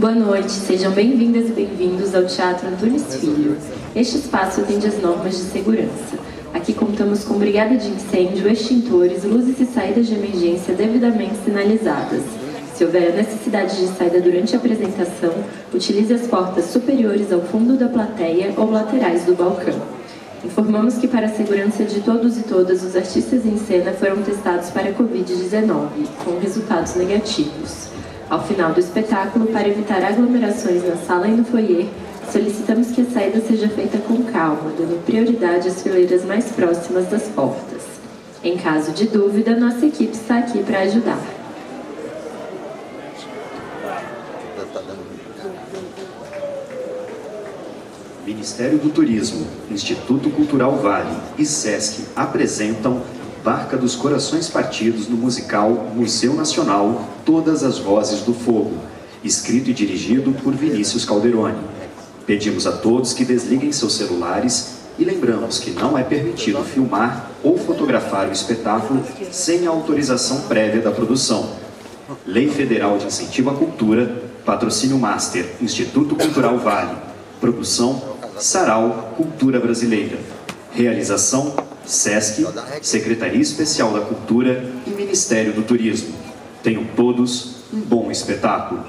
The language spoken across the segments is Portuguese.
Boa noite, sejam bem-vindas e bem-vindos ao Teatro Antunes Filho. Este espaço atende às normas de segurança. Aqui contamos com brigada de incêndio, extintores, luzes e saídas de emergência devidamente sinalizadas. Se houver a necessidade de saída durante a apresentação, utilize as portas superiores ao fundo da plateia ou laterais do balcão. Informamos que, para a segurança de todos e todas, os artistas em cena foram testados para a Covid-19, com resultados negativos. Ao final do espetáculo, para evitar aglomerações na sala e no foyer, solicitamos que a saída seja feita com calma, dando prioridade às fileiras mais próximas das portas. Em caso de dúvida, nossa equipe está aqui para ajudar. Ministério do Turismo, Instituto Cultural Vale e Sesc apresentam Barca dos Corações Partidos no musical Museu Nacional Todas as Vozes do Fogo, escrito e dirigido por Vinícius Calderoni. Pedimos a todos que desliguem seus celulares e lembramos que não é permitido filmar ou fotografar o espetáculo sem a autorização prévia da produção. Lei Federal de Incentivo à Cultura, Patrocínio Master, Instituto Cultural Vale. Produção Sarau Cultura Brasileira. Realização Sesc, Secretaria Especial da Cultura e Ministério do Turismo. Tenham todos um bom espetáculo.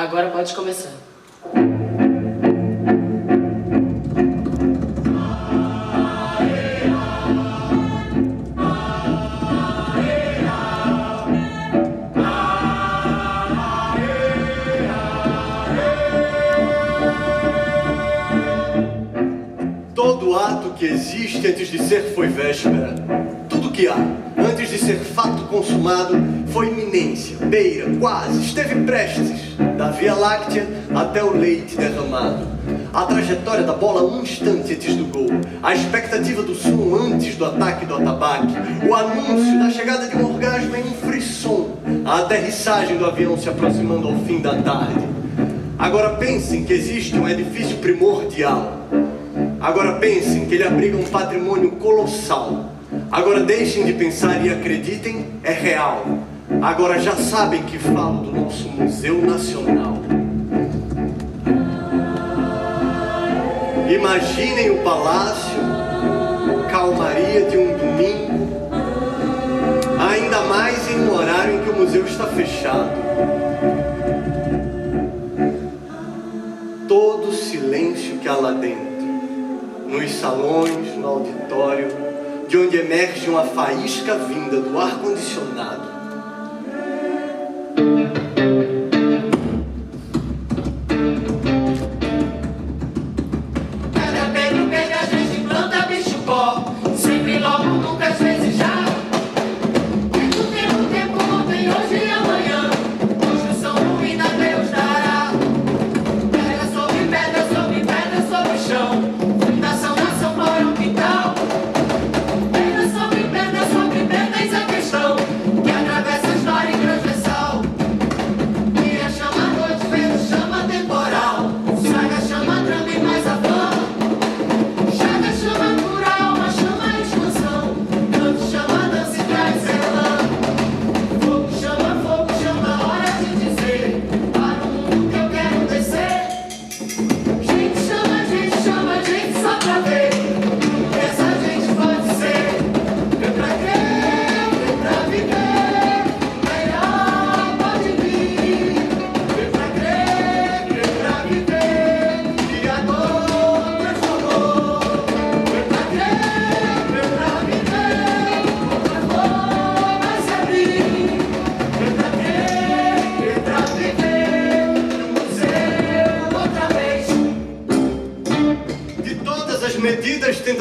Agora pode começar. Todo ato que existe antes de ser foi véspera. Tudo que há antes de ser fato consumado foi iminência, beira, quase, esteve prestes. Da Via Láctea até o leite derramado. A trajetória da bola um instante antes do gol. A expectativa do som antes do ataque do atabaque. O anúncio da chegada de um orgasmo em um frisson. A aterrissagem do avião se aproximando ao fim da tarde. Agora pensem que existe um edifício primordial. Agora pensem que ele abriga um patrimônio colossal. Agora deixem de pensar e acreditem, é real. Agora já sabem que falo do nosso Museu Nacional. Imaginem o palácio, calmaria de um domingo, ainda mais em um horário em que o museu está fechado. Todo o silêncio que há lá dentro, nos salões, no auditório, de onde emerge uma faísca vinda do ar-condicionado.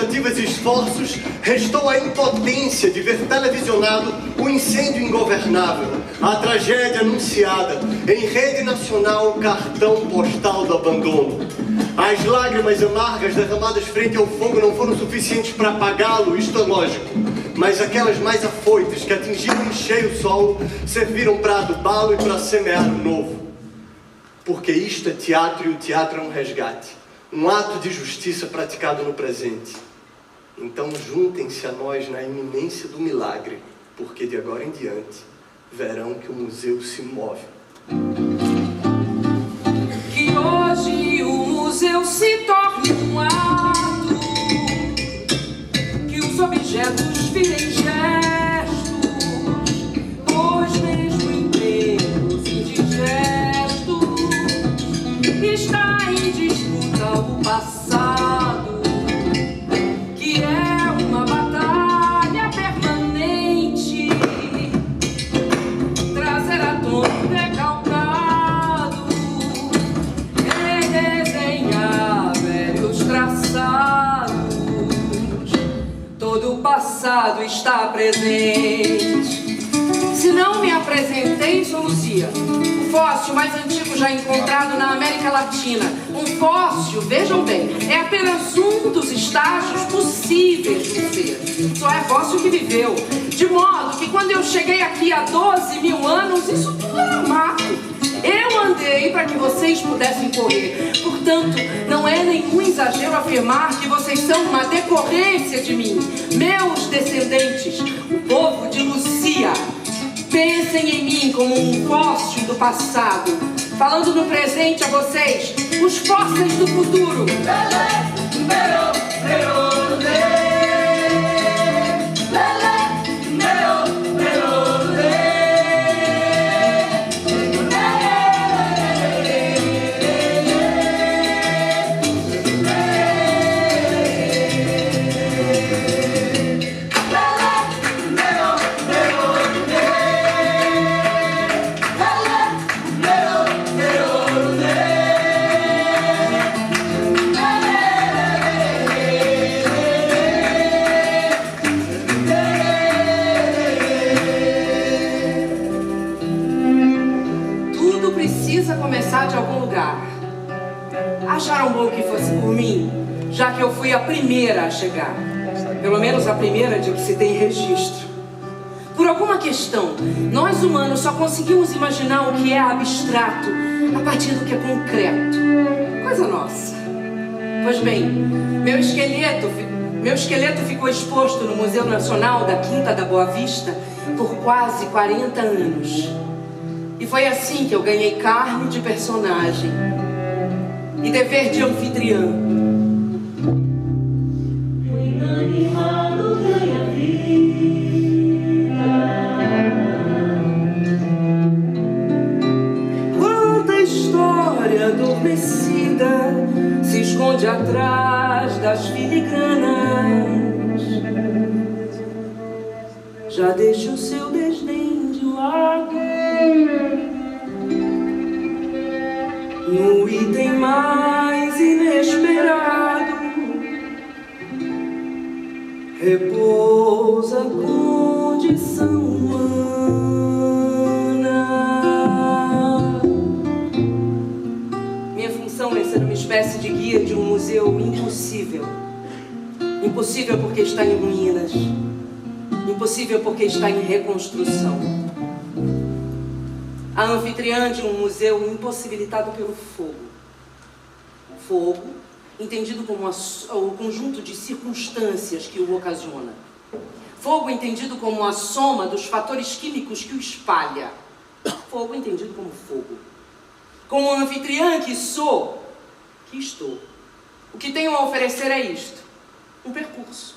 tentativas e esforços, restou a impotência de ver televisionado o incêndio ingovernável, a tragédia anunciada, em rede nacional, cartão postal do abandono. As lágrimas amargas derramadas frente ao fogo não foram suficientes para apagá-lo, isto é lógico. Mas aquelas mais afoitas que atingiram em cheio o solo serviram para adubá-lo e para semear o novo. Porque isto é teatro e o teatro é um resgate. Um ato de justiça praticado no presente. Então juntem-se a nós na iminência do milagre, porque de agora em diante verão que o museu se move. Que hoje o museu se torne um ato, que os objetos virem gestos, pois mesmo em tempos indigestos está em disputa o passado, que é uma batalha permanente, trazer à tona o recalcado, redesenhar velhos traçados. Todo o passado está presente. Se não me apresentei, sou Luzia, o fóssil mais antigo já encontrado na América Latina. Um fóssil, vejam bem, é apenas um dos estágios possíveis de um ser. Só é fóssil que viveu. De modo que quando eu cheguei aqui há 12 mil anos, isso tudo era mato. Eu andei para que vocês pudessem correr. Portanto, não é nenhum exagero afirmar que vocês são uma decorrência de mim, meus descendentes, o povo de Luzia. Pensem em mim como um fóssil do passado, falando no presente a vocês, os fósseis do futuro. De algum lugar. Acharam bom que fosse por mim, já que eu fui a primeira a chegar, pelo menos a primeira de que se tem registro. Por alguma questão, nós humanos só conseguimos imaginar o que é abstrato a partir do que é concreto, coisa nossa. Pois bem, meu esqueleto ficou exposto no Museu Nacional da Quinta da Boa Vista por quase 40 anos. E foi assim que eu ganhei carne de personagem e dever de anfitriã. O inanimado ganha vida. Quanta história adormecida se esconde atrás das filigranas. Já deixa o seu desdém de lado. No item mais inesperado repousa a condição humana. Minha função é ser uma espécie de guia de um museu impossível. Impossível porque está em ruínas. Impossível porque está em reconstrução. A anfitriã de um museu impossibilitado pelo fogo. Fogo, entendido como o conjunto de circunstâncias que o ocasiona. Fogo entendido como a soma dos fatores químicos que o espalha. Fogo entendido como fogo. Como anfitriã que sou, que estou. O que tenho a oferecer é isto, um percurso.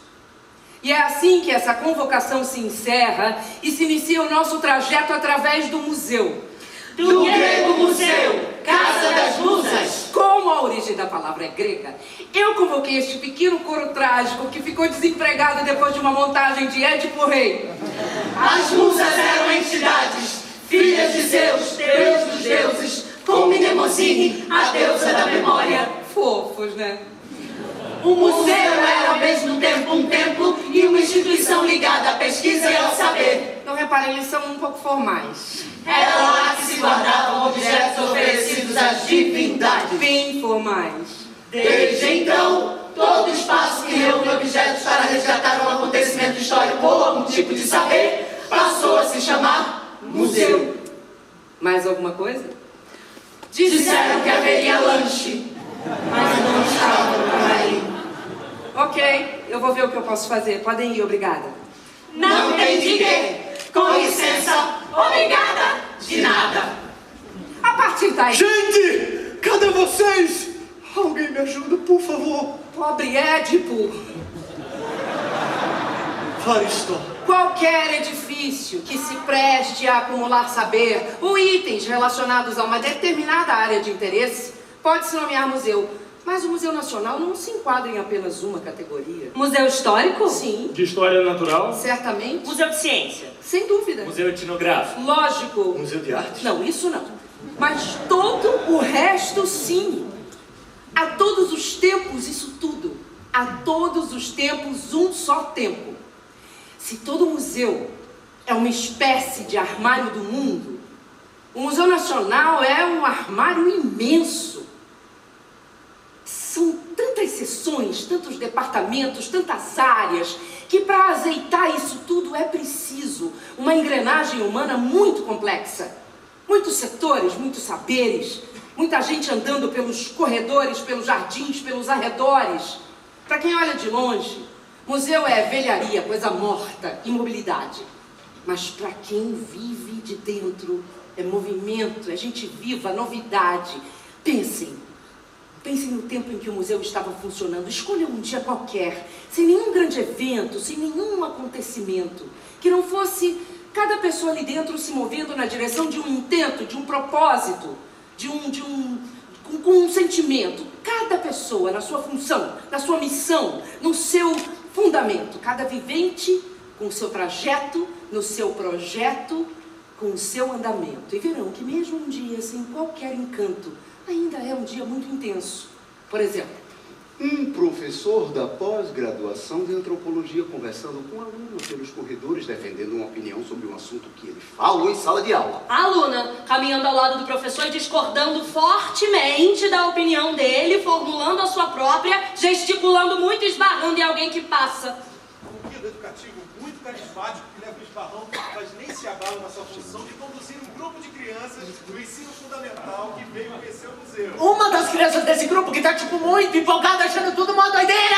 E é assim que essa convocação se encerra e se inicia o nosso trajeto através do museu. Do grego museu, casa das musas. Como a origem da palavra é grega, eu convoquei este pequeno coro trágico que ficou desempregado depois de uma montagem de Édipo Rei. As musas eram entidades, filhas de Zeus, deus dos deuses, com Mnemosine, a deusa da memória. Fofos, né? O museu era ao mesmo tempo um templo e uma instituição ligada à pesquisa e ao saber. Não reparem, eles são um pouco formais. Era lá que se guardavam objetos oferecidos às divindades. Bem formais. Desde então, todo espaço que reúne objetos para resgatar um acontecimento histórico ou algum tipo de saber passou a se chamar museu. Mais alguma coisa? Disseram que haveria lanche, mas não estava por aí. Ok, eu vou ver o que eu posso fazer. Podem ir, obrigada. Não tem de quê. Com licença, obrigada, de nada. A partir daí... Gente! Cadê vocês? Alguém me ajuda, por favor. Pobre Édipo. Aristóteles. Qualquer edifício que se preste a acumular saber ou itens relacionados a uma determinada área de interesse pode se nomear museu. Mas o Museu Nacional não se enquadra em apenas uma categoria. Museu histórico? Sim, De história natural? certamente. Museu de ciência. Sem dúvida. Museu etnográfico? Lógico. Museu de arte? Não, isso não. Mas todo o resto, sim. A todos os tempos, isso tudo. A todos os tempos, um só tempo. Se todo museu é uma espécie de armário do mundo, o Museu Nacional é um armário imenso. São tantas seções, tantos departamentos, tantas áreas, que para azeitar isso tudo é preciso uma engrenagem humana muito complexa. Muitos setores, muitos saberes, muita gente andando pelos corredores, pelos jardins, pelos arredores. Para quem olha de longe, museu é velharia, coisa morta, imobilidade. Mas para quem vive de dentro, é movimento, é gente viva, novidade. Pensem no tempo em que o museu estava funcionando. Escolham um dia qualquer, sem nenhum grande evento, sem nenhum acontecimento, que não fosse cada pessoa ali dentro se movendo na direção de um intento, de um propósito, com um sentimento. Cada pessoa na sua função, na sua missão, no seu fundamento. Cada vivente com o seu trajeto, no seu projeto, com o seu andamento. E verão que mesmo um dia sem qualquer encanto, ainda é um dia muito intenso. Por exemplo, um professor da pós-graduação de antropologia conversando com um aluno pelos corredores, defendendo uma opinião sobre um assunto que ele falou em sala de aula. A aluna caminhando ao lado do professor e discordando fortemente da opinião dele, formulando a sua própria, gesticulando muito e esbarrando em alguém que passa. Um guia educativo muito carismático que leva o esbarrão, mas nem se abala na sua função de conduzir um grupo de crianças do ensino fundamental que veio conhecer o museu. Uma das crianças desse grupo que tá, muito empolgada, achando tudo uma doideira!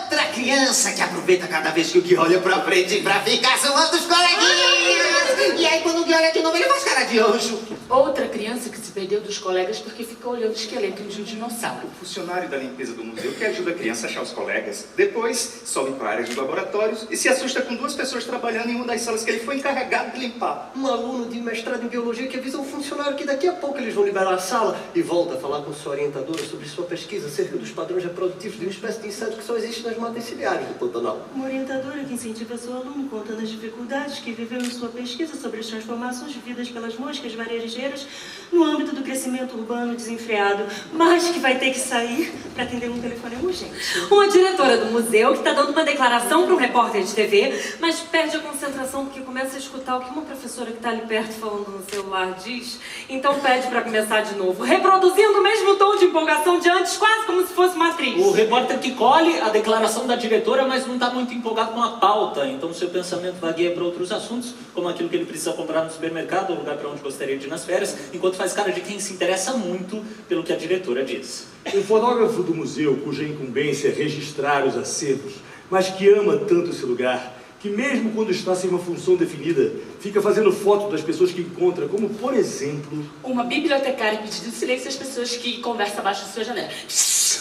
Outra criança que aproveita cada vez que o Gui olha pra frente pra ficar zoando os coleguinhas. E aí, quando o Gui olha de novo, ele faz cara de anjo. Outra criança que se perdeu dos colegas porque ficou olhando o esqueleto de um dinossauro. O funcionário da limpeza do museu que ajuda a criança a achar os colegas. Depois, sobe para a área de laboratórios e se assusta com duas pessoas trabalhando em uma das salas que ele foi encarregado de limpar. Um aluno de mestrado em biologia que avisa um funcionário que daqui a pouco eles vão liberar a sala e volta a falar com sua orientadora sobre sua pesquisa acerca dos padrões reprodutivos de uma espécie de inseto que só existe nas matas ciliares do Pantanal. Uma orientadora que incentiva seu aluno contando as dificuldades que viveu em sua pesquisa sobre as transformações vividas pelas moscas varejeiras no âmbito do crescimento urbano desenfreado, mas que vai ter que sair para atender um telefone urgente. Uma diretora do museu que está dando uma declaração para um repórter de TV, mas perde a concentração porque começa a escutar o que uma professora que está ali perto falando no celular diz, então pede para começar de novo, reproduzindo o mesmo tom de empolgação de antes, quase como se fosse uma atriz. O repórter que colhe a declaração da diretora, mas não está muito empolgado com a pauta, então seu pensamento vagueia para outros assuntos, como aquilo que ele precisa comprar no supermercado, ou lugar para onde gostaria de ir nas férias, enquanto faz cara de quem se interessa muito pelo que a diretora diz. Um fotógrafo do museu, cuja incumbência é registrar os acervos, mas que ama tanto esse lugar, que mesmo quando está sem uma função definida, fica fazendo foto das pessoas que encontra, como por exemplo... Uma bibliotecária pedindo silêncio às pessoas que conversam abaixo de sua janela.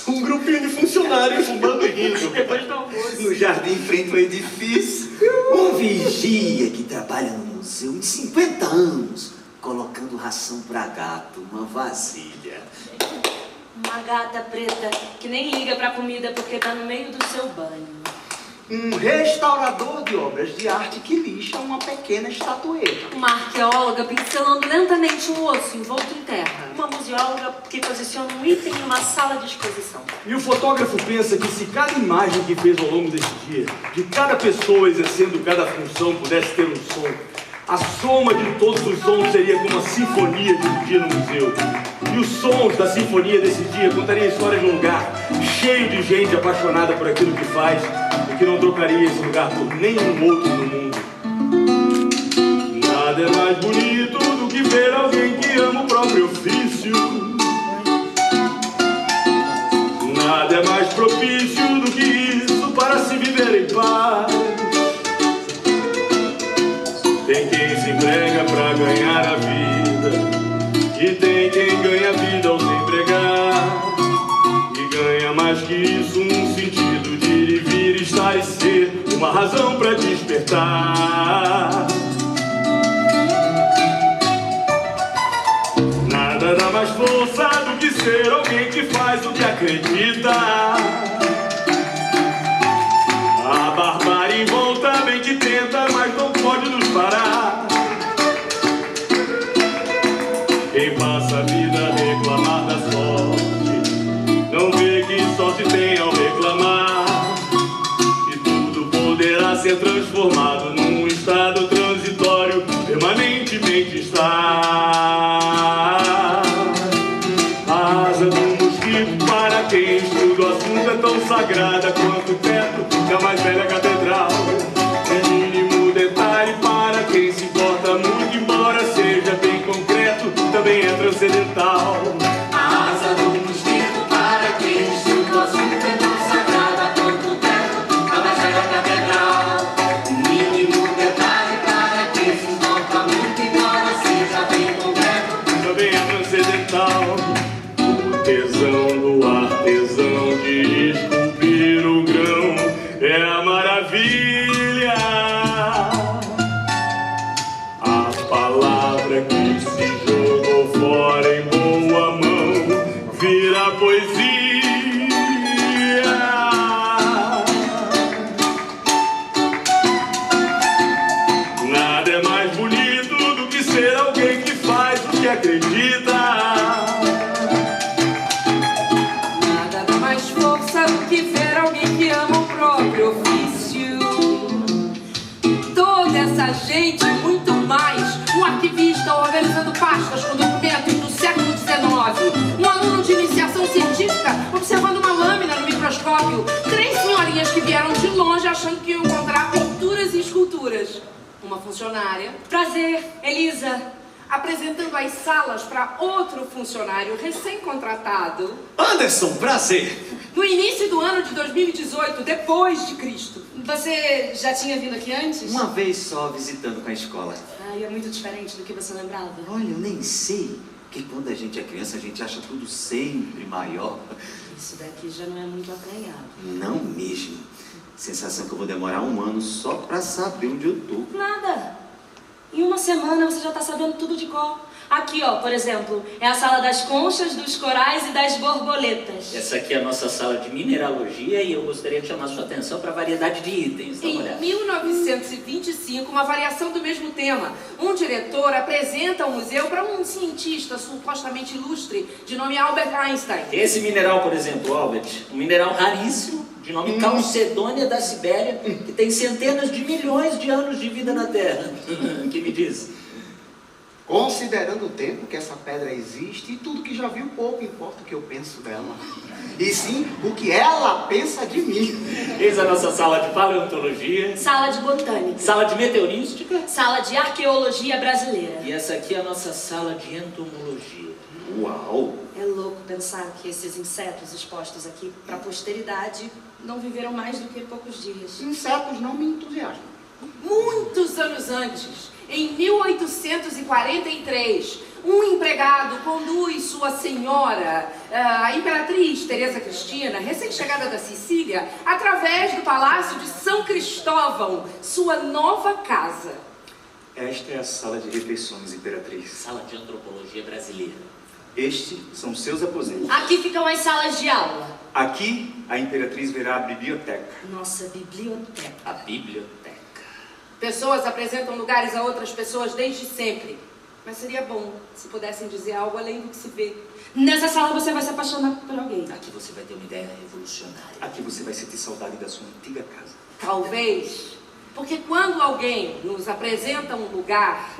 Um grupinho de funcionários fumando e rindo. Depois do almoço. No jardim em frente ao edifício, um vigia que trabalha no museu em 50 anos, colocando ração para gato, uma vasilha. Uma gata preta que nem liga pra comida porque tá no meio do seu banho. Um restaurador de obras de arte que lixa uma pequena estatueta. Uma arqueóloga pincelando lentamente um osso envolto em terra. Uma museóloga que posiciona um item em uma sala de exposição. E o fotógrafo pensa que se cada imagem que fez ao longo desse dia, de cada pessoa exercendo cada função, pudesse ter um som, a soma de todos os sons seria como a sinfonia de um dia no museu. E os sons da sinfonia desse dia contariam a história de um lugar cheio de gente apaixonada por aquilo que faz, e que não trocaria esse lugar por nenhum outro no mundo. Nada é mais bonito do que ver alguém que ama o próprio ofício. Nada é mais propício do que isso para se viver em paz. Tem quem se emprega pra ganhar a vida, e tem quem ganha a vida ao se empregar. E ganha mais que isso num sentido de ir e vir, estar e ser, uma razão pra despertar. Nada dá mais força do que ser alguém que faz o que acredita. A barbárie em volta bem que tenta, mas não pode nos parar. Quem passa a vida a reclamar da sorte, não vê que sorte tem ao reclamar. E tudo poderá ser transformado num estado transitório, permanentemente está. A asa do mosquito para quem estuda o assunto é tão sagrada quanto o teto da mais velha catedral. O mínimo detalhe para quem se importa muito, embora seja bem concreto, também é transcendental. A asa do mosquito para quem estuda o assunto é tão sagrada quanto o teto da mais velha catedral. O mínimo detalhe para quem se importa muito, embora seja bem concreto, também é transcendental. O tesão do artesão de esculpir o grão é a maravilha. A palavra que se jogou fora em boa mão vira poesia. Nada é mais bonito do que ser alguém que faz o que acredita. Nada dá mais força do que ver alguém que ama o próprio ofício. Toda essa gente, muito mais. Um arquivista organizando pastas com documentos do século XIX. Um aluno de iniciação científica observando uma lâmina no microscópio. 3 senhorinhas que vieram de longe achando que iam encontrar pinturas e esculturas. Uma funcionária. Prazer, Elisa. Apresentando as salas para outro funcionário recém-contratado. Anderson, prazer. No início do ano de 2018, depois de Cristo. Você já tinha vindo aqui antes? Uma vez só visitando com a escola. Ai, é muito diferente do que você lembrava. Olha, eu nem sei, que quando a gente é criança a gente acha tudo sempre maior. Isso daqui já não é muito acanhado. Não mesmo. Sensação que eu vou demorar 1 ano só pra saber onde eu tô. Nada. Em 1 semana você já tá sabendo tudo de cor. Aqui, ó, por exemplo, é a sala das conchas, dos corais e das borboletas. Essa aqui é a nossa sala de mineralogia e eu gostaria de chamar sua atenção para a variedade de itens. Dá uma Em olhada. 1925, uma variação do mesmo tema. Um diretor apresenta o museu para um cientista supostamente ilustre de nome Albert Einstein. Esse mineral, por exemplo, Albert, um mineral raríssimo, de nome Calcedônia da Sibéria, que tem centenas de milhões de anos de vida na Terra. Que me diz? Considerando o tempo que essa pedra existe e tudo que já viu, pouco importa o que eu penso dela. E sim, o que ela pensa de mim. Eis a nossa sala de paleontologia. Sala de botânica. Sala de meteorística. Sala de arqueologia brasileira. E essa aqui é a nossa sala de entomologia. Uau! É louco pensar que esses insetos expostos aqui para a posteridade não viveram mais do que poucos dias. Insetos não me entusiasmam. Muitos anos antes, em 1843, um empregado conduz sua senhora, a imperatriz Teresa Cristina, recém-chegada da Sicília, através do Palácio de São Cristóvão, sua nova casa. Esta é a sala de refeições, Imperatriz. Sala de antropologia brasileira. Estes são seus aposentos. Aqui ficam as salas de aula. Aqui, a Imperatriz verá a biblioteca. Nossa, biblioteca. A biblioteca. Pessoas apresentam lugares a outras pessoas desde sempre. Mas seria bom se pudessem dizer algo além do que se vê. Nessa sala você vai se apaixonar por alguém. Aqui você vai ter uma ideia revolucionária. Aqui você vai sentir saudade da sua antiga casa. Talvez. Porque quando alguém nos apresenta um lugar,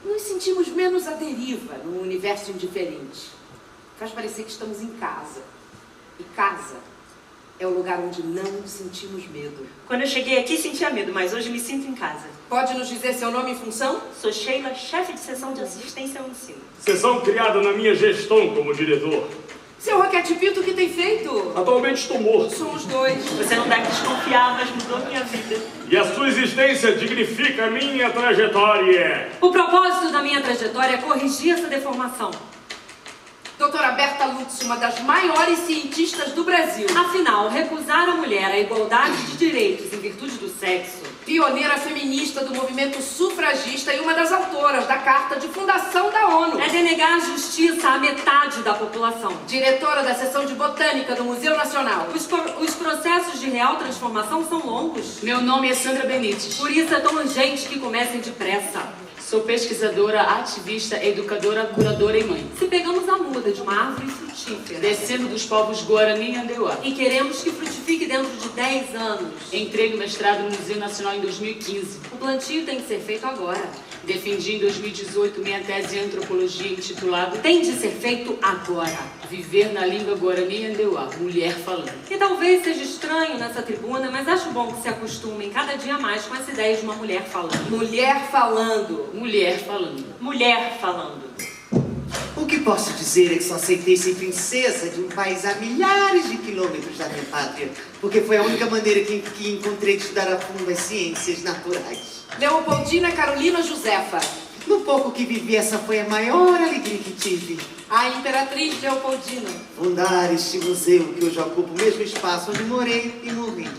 nos sentimos menos à deriva num universo indiferente. Faz parecer que estamos em casa. E casa é o lugar onde não sentimos medo. Quando eu cheguei aqui, sentia medo, mas hoje me sinto em casa. Pode nos dizer seu nome e função? Sou Sheila, chefe de seção de assistência ao ensino. Seção criada na minha gestão como diretor. Seu Roquete Pinto, o que tem feito? Atualmente estou morto. Somos dois. Você não deve desconfiar, mas mudou minha vida. E a sua existência dignifica a minha trajetória. O propósito da minha trajetória é corrigir essa deformação. Doutora Berta Lutz, uma das maiores cientistas do Brasil. Afinal, recusar à mulher a igualdade de direitos em virtude do sexo. Pioneira feminista do movimento sufragista e uma das autoras da Carta de Fundação da ONU. É denegar a justiça à metade da população. Diretora da seção de Botânica do Museu Nacional. Os processos de real transformação são longos. Meu nome é Sandra Benites. Por isso é tão urgente que comecem depressa. Sou pesquisadora, ativista, educadora, curadora e mãe. Se pegamos a muda de uma árvore frutífera, descendo dos povos Guarani e Andeuá, e queremos que frutifique dentro de 10 anos. Entrei no mestrado no Museu Nacional em 2015. O plantio tem que ser feito agora. Defendi em 2018 minha tese em antropologia intitulada Tem de ser feito agora. Viver na língua Guarani e Andeuá, mulher falando. E talvez seja estranho nessa tribuna, mas acho bom que se acostumem cada dia mais com essa ideia de uma mulher falando. Mulher falando. Mulher falando. Mulher falando. O que posso dizer é que só aceitei ser princesa de um país a milhares de quilômetros da minha pátria, porque foi a única maneira que encontrei de estudar a fundo as ciências naturais. Leopoldina Carolina Josefa. No pouco que vivi, essa foi a maior alegria que tive. A Imperatriz Leopoldina. Fundar este museu que hoje ocupa o mesmo espaço onde morei e morri.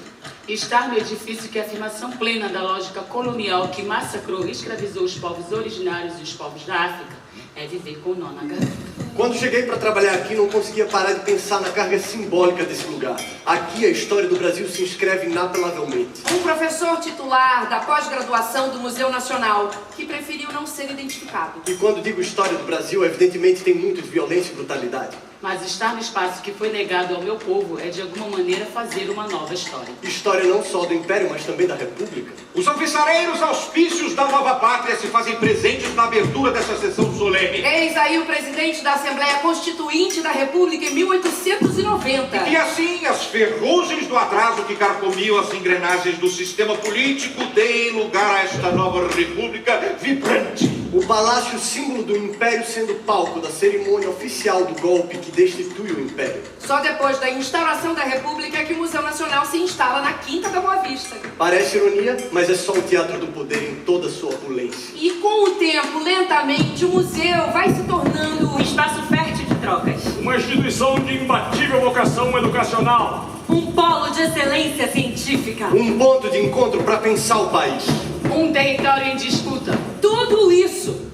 Estar no edifício que é a afirmação plena da lógica colonial que massacrou e escravizou os povos originários e os povos da África é viver com o nó na garganta. Quando cheguei para trabalhar aqui, não conseguia parar de pensar na carga simbólica desse lugar. Aqui a história do Brasil se inscreve inapelavelmente. Um professor titular da pós-graduação do Museu Nacional, que preferiu não ser identificado. E quando digo história do Brasil, evidentemente tem muito de violência e brutalidade. Mas estar no espaço que foi negado ao meu povo é de alguma maneira fazer uma nova história. História não só do Império, mas também da República. Os alvissareiros auspícios da nova pátria se fazem presentes na abertura dessa sessão solene. Eis aí o presidente da Assembleia Constituinte da República em 1890. E assim as ferrugens do atraso que carcomiam as engrenagens do sistema político deem lugar a esta nova república vibrante. O palácio, símbolo do Império, sendo palco da cerimônia oficial do golpe que destitui o Império. Só depois da instauração da República é que o Museu Nacional se instala na Quinta da Boa Vista. Parece ironia, mas é só o teatro do poder em toda a sua opulência. E com o tempo, lentamente, o museu vai se tornando um espaço fértil de trocas. Uma instituição de imbatível vocação educacional. Um polo de excelência científica. Um ponto de encontro para pensar o país. Um território em disputa. Tudo isso.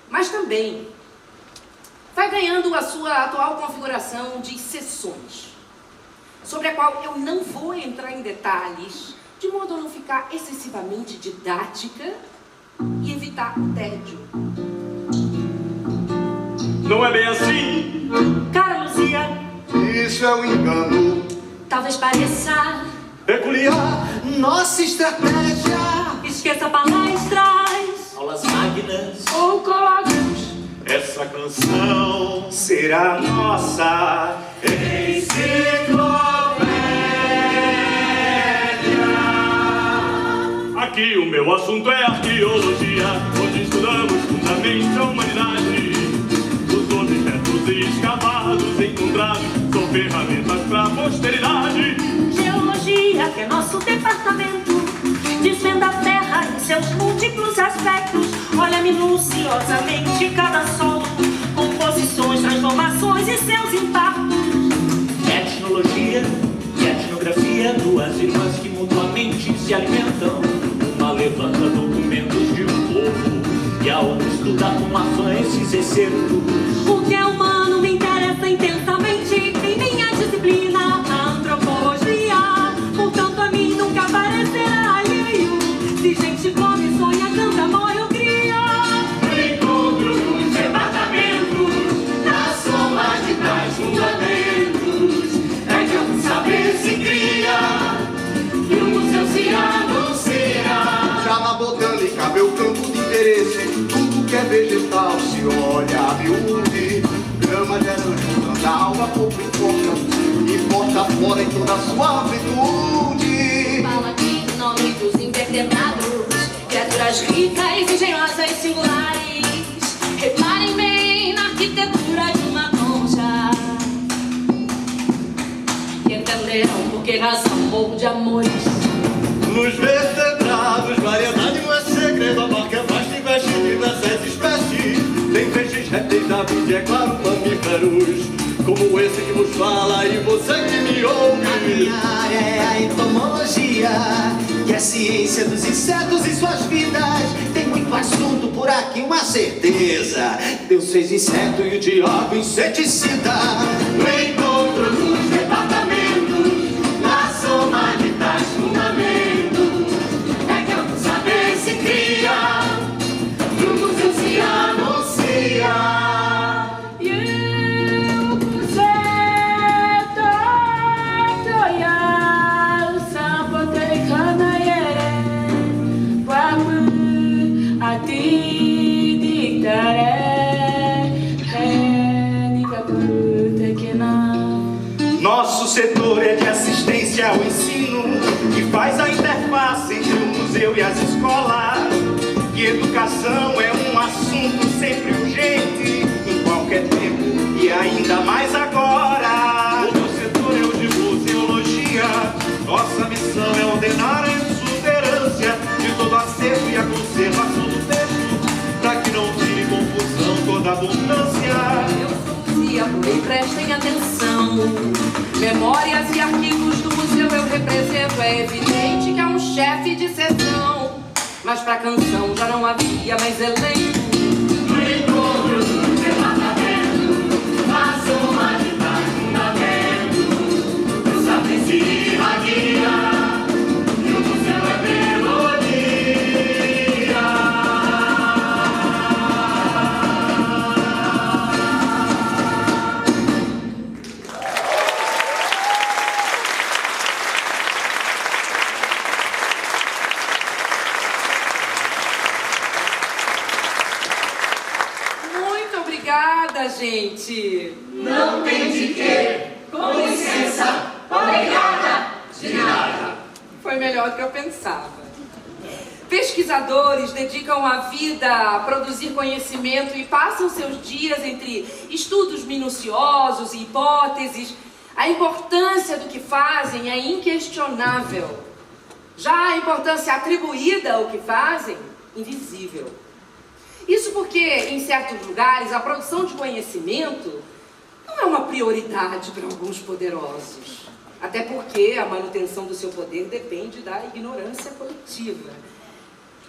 Mas também vai ganhando a sua atual configuração de seções, sobre a qual eu não vou entrar em detalhes, de modo a não ficar excessivamente didática e evitar o tédio. Não é bem assim. Cara, Luzia. Isso é um engano. Talvez pareça peculiar. Nossa estratégia. Esqueça palestras, aulas magnas ou colóquios. Essa canção será nossa enciclopédia. Aqui o meu assunto é arqueologia, onde estudamos fundamentos da humanidade. Os objetos escavados, encontrados, são ferramentas para a posteridade. Geologia, que é nosso departamento, desvenda a terra em seus múltiplos aspectos. Olha minuciosamente cada solo, composições, transformações e seus impactos. Etnologia e etnografia, duas irmãs que mutuamente se alimentam. Uma levanta documentos de um povo E ao estudar com afã esses excertos, o que é humano me interessa intensamente. Em minha disciplina, a antropologia. Portanto, a mim nunca parecerá alheio. Se gente come, sonha, canta, morre ou cria. No encontro dos departamentos, na soma de tais fundamentos, é que o saber se cria e o museu se anuncia. Já na botânica, meu campo de interesse, tudo que é vegetal se olha a miúde. Grama, gerânio, sandalga, pouco importa fora em toda a sua amplitude. Fala aqui em nome dos invertebrados, criaturas ricas, engenhosas e singulares. Reparem bem na arquitetura de uma concha e entenderão por que razão morro de amores. Nos vertebrados, variedade não é segredo, a marca é vasta e veste diversas espécies. Tem peixes, répteis, aves e, é claro, mamíferos, como esse que vos fala e você que me ouve. A minha área é a entomologia, que é a ciência dos insetos e suas vidas. Tem muito assunto por aqui, uma certeza. Deus fez inseto e o diabo inseticida. No encontro dos departamentos, na soma de tais fundamentos, é que o saber se cria, no museu se anuncia. Nosso setor é de assistência ao ensino, que faz a interface entre o museu e as escolas. E educação é um assunto sempre urgente, em qualquer tempo e ainda mais agora. O nosso setor é o de museologia, nossa missão é ordenar a exuberância de todo acervo e a conservação do texto, para que não tire confusão toda a abundância. Porém, prestem atenção. Memórias e arquivos do museu eu represento. É evidente que é um chefe de seção, mas pra canção já não havia mais elenco. No encontro dos departamentos, na soma de tais fundamentos, o saber se irradia e o museu é melodia. Obrigada, gente. Não tem de quê. Com licença. Obrigada. De nada. Foi melhor do que eu pensava. Pesquisadores dedicam a vida a produzir conhecimento e passam seus dias entre estudos minuciosos e hipóteses. A importância do que fazem é inquestionável. Já a importância atribuída ao que fazem, invisível. Isso porque, em certos lugares, a produção de conhecimento não é uma prioridade para alguns poderosos. Até porque a manutenção do seu poder depende da ignorância coletiva.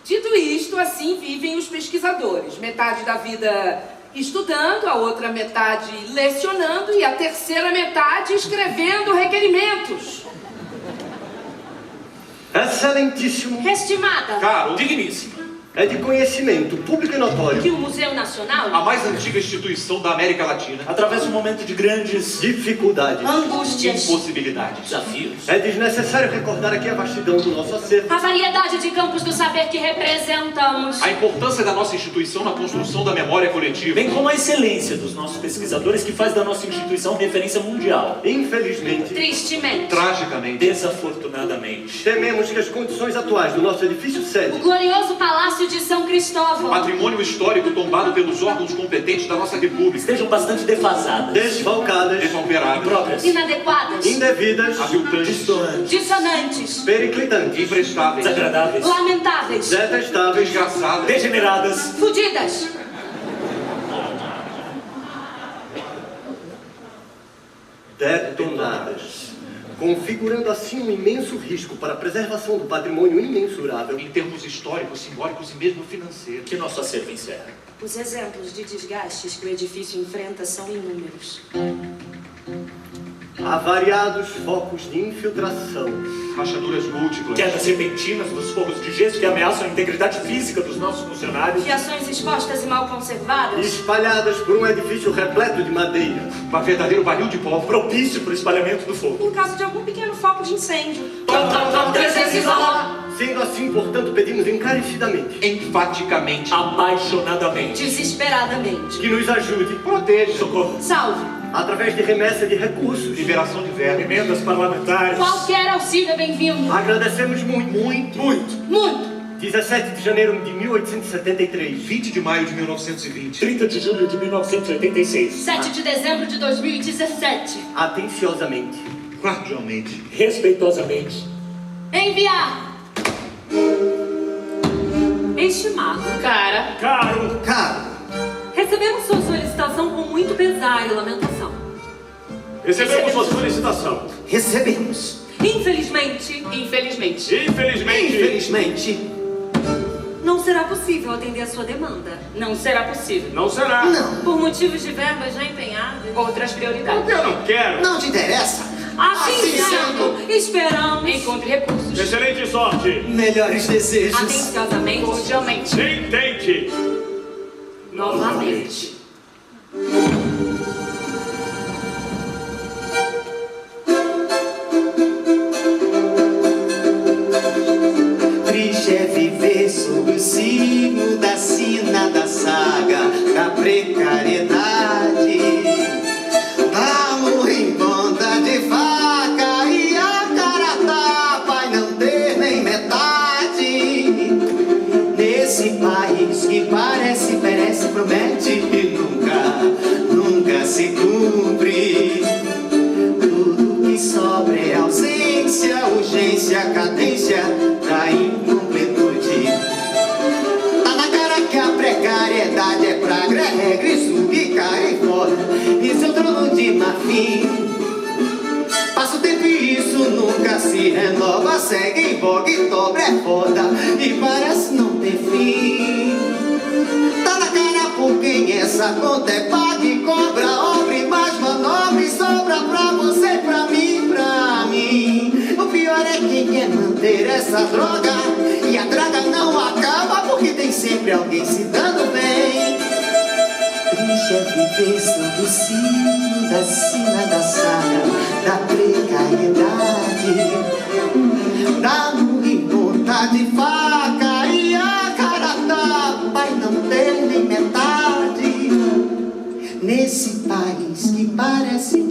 Dito isto, assim vivem os pesquisadores. Metade da vida estudando, a outra metade lecionando e a terceira metade escrevendo requerimentos. Excelentíssimo. Estimada. Caro. Digníssimo. É de conhecimento público e notório Que o Museu Nacional, a mais antiga instituição da América Latina, através de um momento de grandes dificuldades, angústias, impossibilidades, desafios, é desnecessário recordar aqui a vastidão do nosso acervo, a variedade de campos do saber que representamos, a importância da nossa instituição na construção da memória coletiva, bem como a excelência dos nossos pesquisadores que faz da nossa instituição referência mundial. Infelizmente, tristemente, tragicamente, desafortunadamente, tememos que as condições atuais do nosso edifício sede, o glorioso Palácio de São Cristóvão, patrimônio histórico tombado pelos órgãos competentes da nossa república, estejam bastante defasadas, desfalcadas, depauperadas, impróprias, inadequadas, indevidas, aviltantes, dissonantes, periclitantes, imprestáveis, desagradáveis, lamentáveis, detestáveis, desgraçadas, degeneradas, fudidas, detonadas. configurando assim um imenso risco para a preservação do patrimônio imensurável. Em termos históricos, simbólicos e mesmo financeiros. Que nosso acervo encerra. Os exemplos de desgastes que o edifício enfrenta são inúmeros. Há variados focos de infiltração, rachaduras múltiplas, quedas repentinas dos forros de gesso que ameaçam a integridade física dos nossos funcionários, fiações expostas e mal conservadas, espalhadas por um edifício repleto de madeira, um verdadeiro barril de pó propício para o espalhamento do fogo. em caso de algum pequeno foco de incêndio. Sendo assim, portanto, pedimos encarecidamente, enfaticamente, apaixonadamente, desesperadamente, que nos ajude, proteja, socorra, salve, através de remessa de recursos, liberação de verba, emendas parlamentares. Qualquer auxílio é bem-vindo. Agradecemos muito. 17 de janeiro de 1873. 20 de maio de 1920. 30 de julho de 1986. 7 de dezembro de 2017. Atenciosamente, cordialmente, respeitosamente. Enviar. Estimado. Caro. Recebemos sua solicitação com muito pesar e lamentação. Recebemos sua solicitação. Recebemos. Infelizmente, Não será possível atender a sua demanda. Não será possível. Não será. Não. Por motivos de verbas já empenhadas. Outras prioridades. Eu não quero. Não te interessa. Assim sendo, esperamos. Encontre recursos. Excelente sorte. Melhores desejos. Atenciosamente. Cordialmente. Tente. Novamente. Triste é viver sob o signo da sina da saga, da precariedade. Amor em ponta de faca e a cara tapa e não ter nem metade. Nesse país que parece, promete e nunca se cumpre. Tudo que sobra é ausência, urgência, cadência da incompletude. Tá na cara que a precariedade é praga, é regra e subir, cara e fora. E seu trono de marfim. Passa o tempo e isso nunca se renova. Segue em voga e dobra é foda e parece não ter fim. Tá na cara por quem essa conta é paga e cobra, obra e mais manobra e sobra pra você, pra mim. O pior é quem quer manter essa droga e a draga não acaba porque tem sempre alguém se dando bem. Triste é viver sob o signo da sina da saga, da precariedade. Dá no em ponta de faca e a cara tapa e não tem nem metade. Nesse país que parece,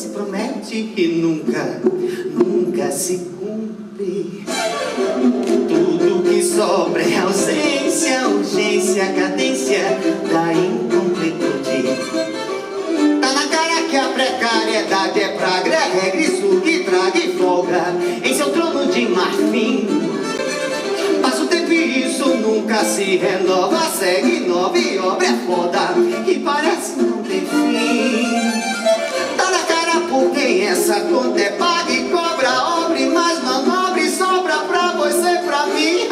promete e nunca se cumpre. Tudo que sobra é ausência, urgência, cadência da incompletude. Tá na cara que a precariedade é praga, é regra e suga e traga e folga em seu trono de marfim. Passa o tempo e isso nunca se renova, segue nova e obra é foda e parece não ter fim. Tá na cara por quem essa conta é paga e cobra, obra e mais manobra e sobra pra você, pra mim.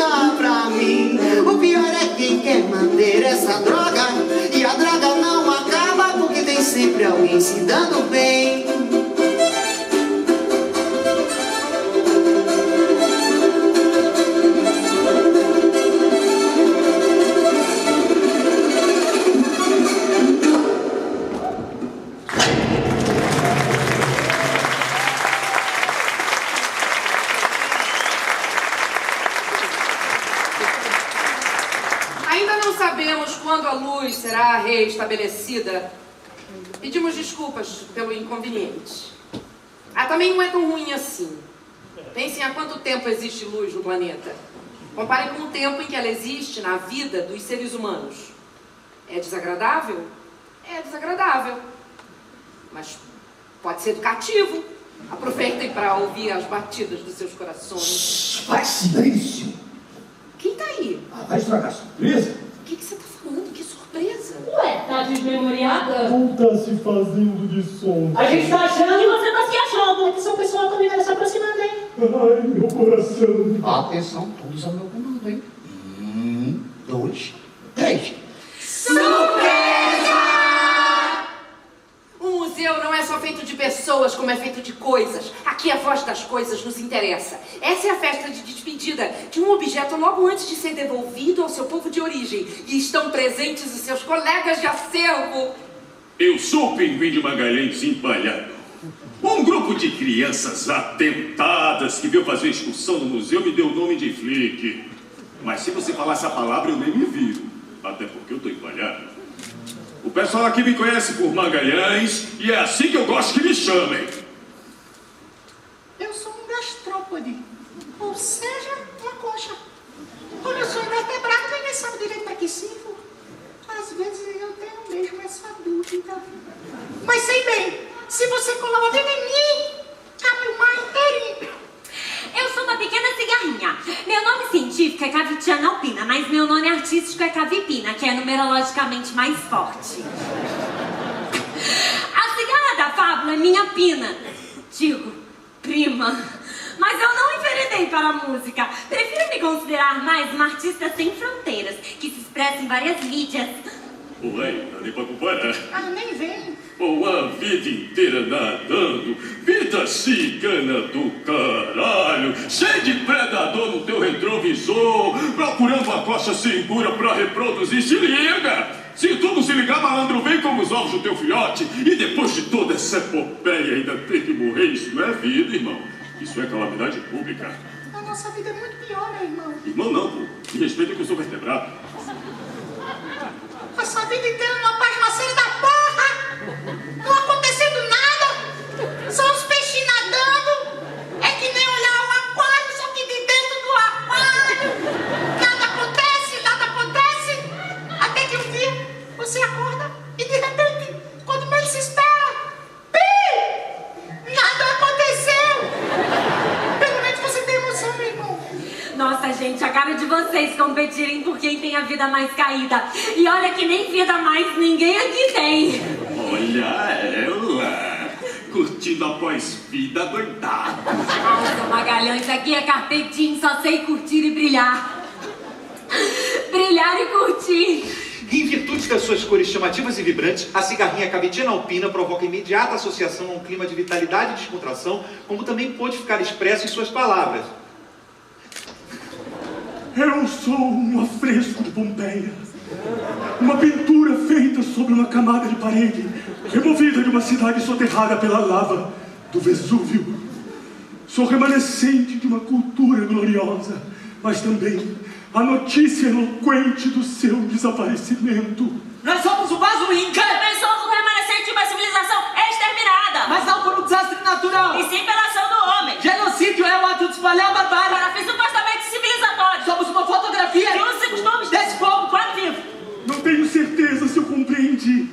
O pior é quem quer manter essa droga e a droga não acaba porque tem sempre alguém se dando bem. Quando a luz será reestabelecida, pedimos desculpas pelo inconveniente. Também não é tão ruim assim. Pensem há quanto tempo existe luz no planeta. Comparem com o tempo em que ela existe na vida dos seres humanos. É desagradável? É desagradável. Mas pode ser educativo. Aproveitem para ouvir as batidas dos seus corações. Faz silêncio! Quem tá aí? Vai estragar a surpresa? O que você tá falando? Que surpresa! Ué, tá desmemoriada? Não tá se fazendo de som. A gente tá achando e você tá se achando. atenção pessoal, também vai se aproximando, hein? Ai, meu coração. Atenção, todos ao meu comando, hein? 1, 2, 3. Surpresa! O museu não é só feito de pessoas, como é feito de coisas. Aqui a voz das coisas nos interessa. Essa é a festa de despedida de um objeto logo antes de ser devolvido ao seu povo de origem. E estão presentes os seus colegas de acervo. Eu sou o Pinguim de Magalhães empalhado. Um grupo de crianças atentadas que veio fazer excursão no museu me deu o nome de Flick. Mas se você falar essa palavra, eu nem me viro. Até porque eu tô empalhado. O pessoal aqui me conhece por Magalhães e é assim que eu gosto que me chamem. Eu sou um gastrópode, ou seja, uma concha. Como eu sou invertebrado, ninguém sabe direito para que sirvo. Às vezes eu tenho mesmo essa dúvida. Mas sei bem, se você colar o dedo em mim, cabe o mar inteirinho. Eu sou uma pequena cigarrinha. Meu nome científico é Cavitiana alpina, mas meu nome artístico é Cavipina, que é numerologicamente mais forte. A cigarra da fábula é minha pina. Digo, prima. Mas eu não enveredei para a música. Prefiro me considerar mais uma artista sem fronteiras, que se expressa em várias mídias. Ué, não dá nem pra comparar. Ah, nem vem. Ou a vida inteira nadando, vida cigana do caralho, cheio de predador no teu retrovisor, procurando uma costa segura pra reproduzir. Se liga! Se tu não se ligar, malandro, vem como os ovos do teu filhote, e depois de toda essa epopeia ainda ter que morrer, isso não é vida, irmão. Isso é calamidade pública. A nossa vida é muito pior, meu irmão. Irmão não, pô. Me respeita que eu sou vertebrado. Essa vida inteira numa pasmaceira da porra! Não acontecendo nada! Só os peixinhos nadando! É que nem olhar o aquário, só que de dentro do aquário! Nada acontece! Até que um dia você acorda e de repente, quando menos se espera, pi! Nada aconteceu! Pelo menos você tem emoção, meu irmão! Nossa, gente, a cara de vocês competirem por quem tem a vida mais caída. E olha que nem vida mais ninguém aqui tem. Olha ela, curtindo a pós-vida doidada. Nossa, Magalhães, aqui é carpetinho, só sei curtir e brilhar. Brilhar e curtir. Em virtude das suas cores chamativas e vibrantes, a cigarrinha Cavitiana alpina provoca imediata associação a um clima de vitalidade e descontração, como também pode ficar expresso em suas palavras. Eu sou um afresco de Pompeia. Uma pintura feita sobre uma camada de parede, removida de uma cidade soterrada pela lava do Vesúvio. Sou remanescente de uma cultura gloriosa, mas também a notícia eloquente do seu desaparecimento. Nós somos o vaso Inca! Também somos o remanescente de uma civilização exterminada! Mas não por um desastre natural! E sim pela ação do homem! Genocídio é o ato de espalhar a barbárie! Para fins supostamente civilizatórios! Somos uma fotografia de um dos nomes desse povo quase vivo! Não tenho certeza se eu compreendi.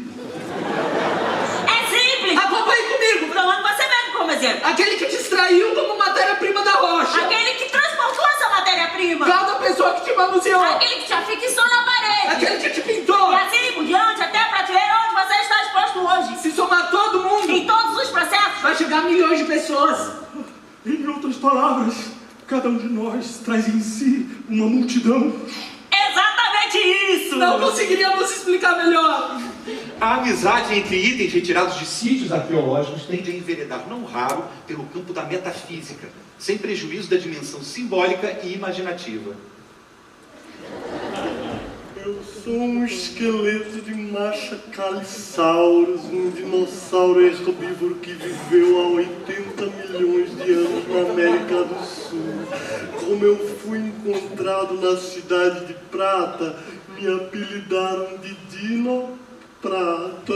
É simples! Acompanhe comigo! Tomando você mesmo como exemplo! Aquele que te extraiu como matéria-prima da rocha! Aquele que transportou essa matéria-prima! Cada pessoa que te manuseou! Aquele que te afixou na parede! Aquele que te pintou! E assim por diante, até a prateleira onde você está exposto hoje! Se somar todo mundo! Em todos os processos! Vai chegar a milhões de pessoas! Em outras palavras, cada um de nós traz em si uma multidão. Exatamente isso! Não conseguiríamos explicar melhor! A amizade entre itens retirados de sítios arqueológicos tende a enveredar não raro pelo campo da metafísica, sem prejuízo da dimensão simbólica e imaginativa. Eu sou um esqueleto de Machacalisaurus, um dinossauro herbívoro que viveu há 80 milhões de anos na América do Sul. Como eu fui encontrado na cidade de Prata, me apelidaram de Dino Prata.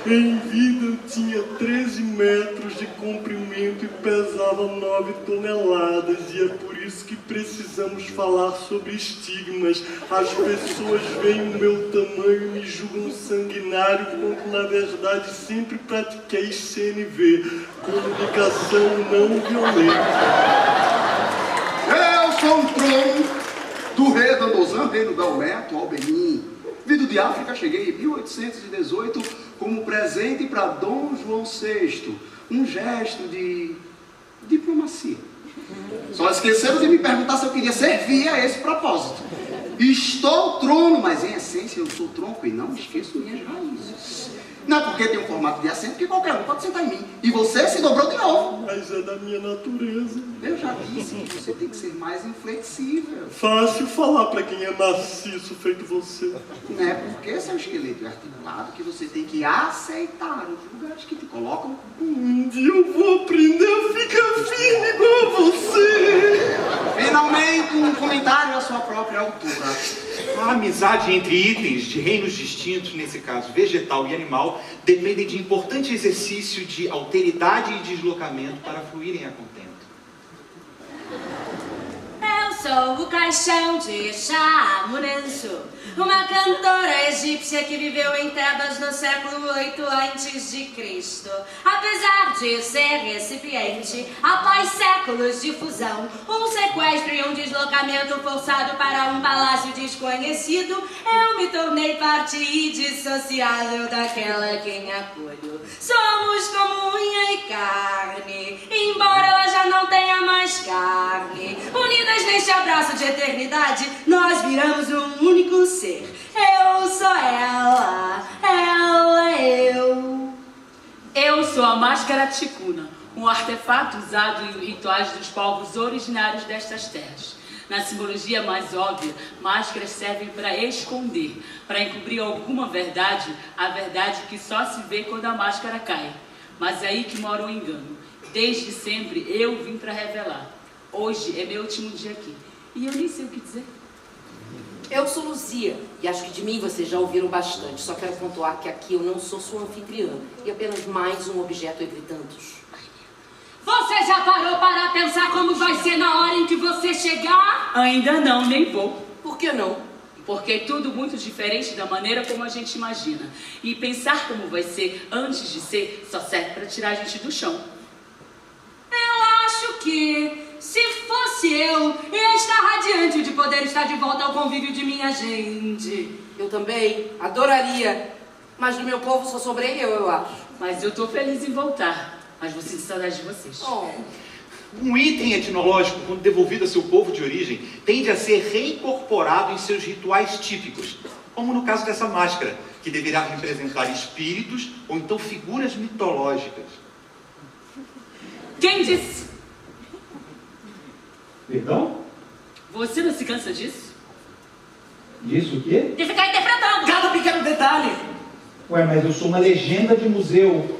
Em vida eu tinha 13 metros de comprimento e pesava 9 toneladas. E é por isso que precisamos falar sobre estigmas. As pessoas veem o meu tamanho e me julgam sanguinário, quando na verdade sempre pratiquei CNV, comunicação não violenta. Eu sou um trono do rei Dandozan, rei do Belmeto, ao Benin. Vindo de África, cheguei em 1818 como presente para Dom João VI, um gesto de diplomacia. Só esqueceram de me perguntar se eu queria servir a esse propósito. Estou trono, mas em essência eu sou tronco e não esqueço minhas raízes. Não é porque tem um formato de assento que qualquer um pode sentar em mim. E você se dobrou de novo. Mas é da minha natureza. Eu já disse que você tem que ser mais inflexível. Fácil falar pra quem é maciço feito você. Não é porque seu esqueleto é articulado que você tem que aceitar os lugares que te colocam. Um dia eu vou aprender a ficar firme igual a você. Finalmente, um comentário à sua própria altura. A amizade entre itens de reinos distintos, nesse caso vegetal e animal, dependem de importante exercício de alteridade e deslocamento para fluírem a contento. Eu sou o caixão de Chamurensu, uma cantora egípcia que viveu em Tebas no século 8 a.C. Apesar de ser recipiente, após séculos de fusão, um sequestro e um deslocamento forçado para um palácio desconhecido, eu me tornei parte indissociável daquela quem acolho. Somos como unha e carne, embora ela já não tenha mais carne. Unidas neste abraço de eternidade, nós viramos um único ser. Eu sou ela, ela eu. Eu sou a máscara ticuna, um artefato usado em rituais dos povos originários destas terras. Na simbologia mais óbvia, máscaras servem para esconder, para encobrir alguma verdade, a verdade que só se vê quando a máscara cai. Mas é aí que mora o engano. Desde sempre eu vim para revelar. Hoje é meu último dia aqui e eu nem sei o que dizer. Eu sou Luzia, e acho que de mim vocês já ouviram bastante. Só quero pontuar que aqui eu não sou sua anfitriã, e apenas mais um objeto entre tantos. Você já parou para pensar como vai ser na hora em que você chegar? Ainda não, nem vou. Por que não? Porque é tudo muito diferente da maneira como a gente imagina. E pensar como vai ser antes de ser só serve para tirar a gente do chão. Eu acho que, se fosse eu ia estar radiante de poder estar de volta ao convívio de minha gente. Eu também adoraria, mas do meu povo só sobrei eu acho. Mas eu tô feliz em voltar, mas vou sentir saudade de vocês. Um item etnológico, quando devolvido a seu povo de origem, tende a ser reincorporado em seus rituais típicos, como no caso dessa máscara, que deverá representar espíritos ou então figuras mitológicas. Quem disse? Perdão? Você não se cansa disso? Disso o quê? De ficar interpretando cada pequeno detalhe. Ué, mas eu sou uma legenda de museu.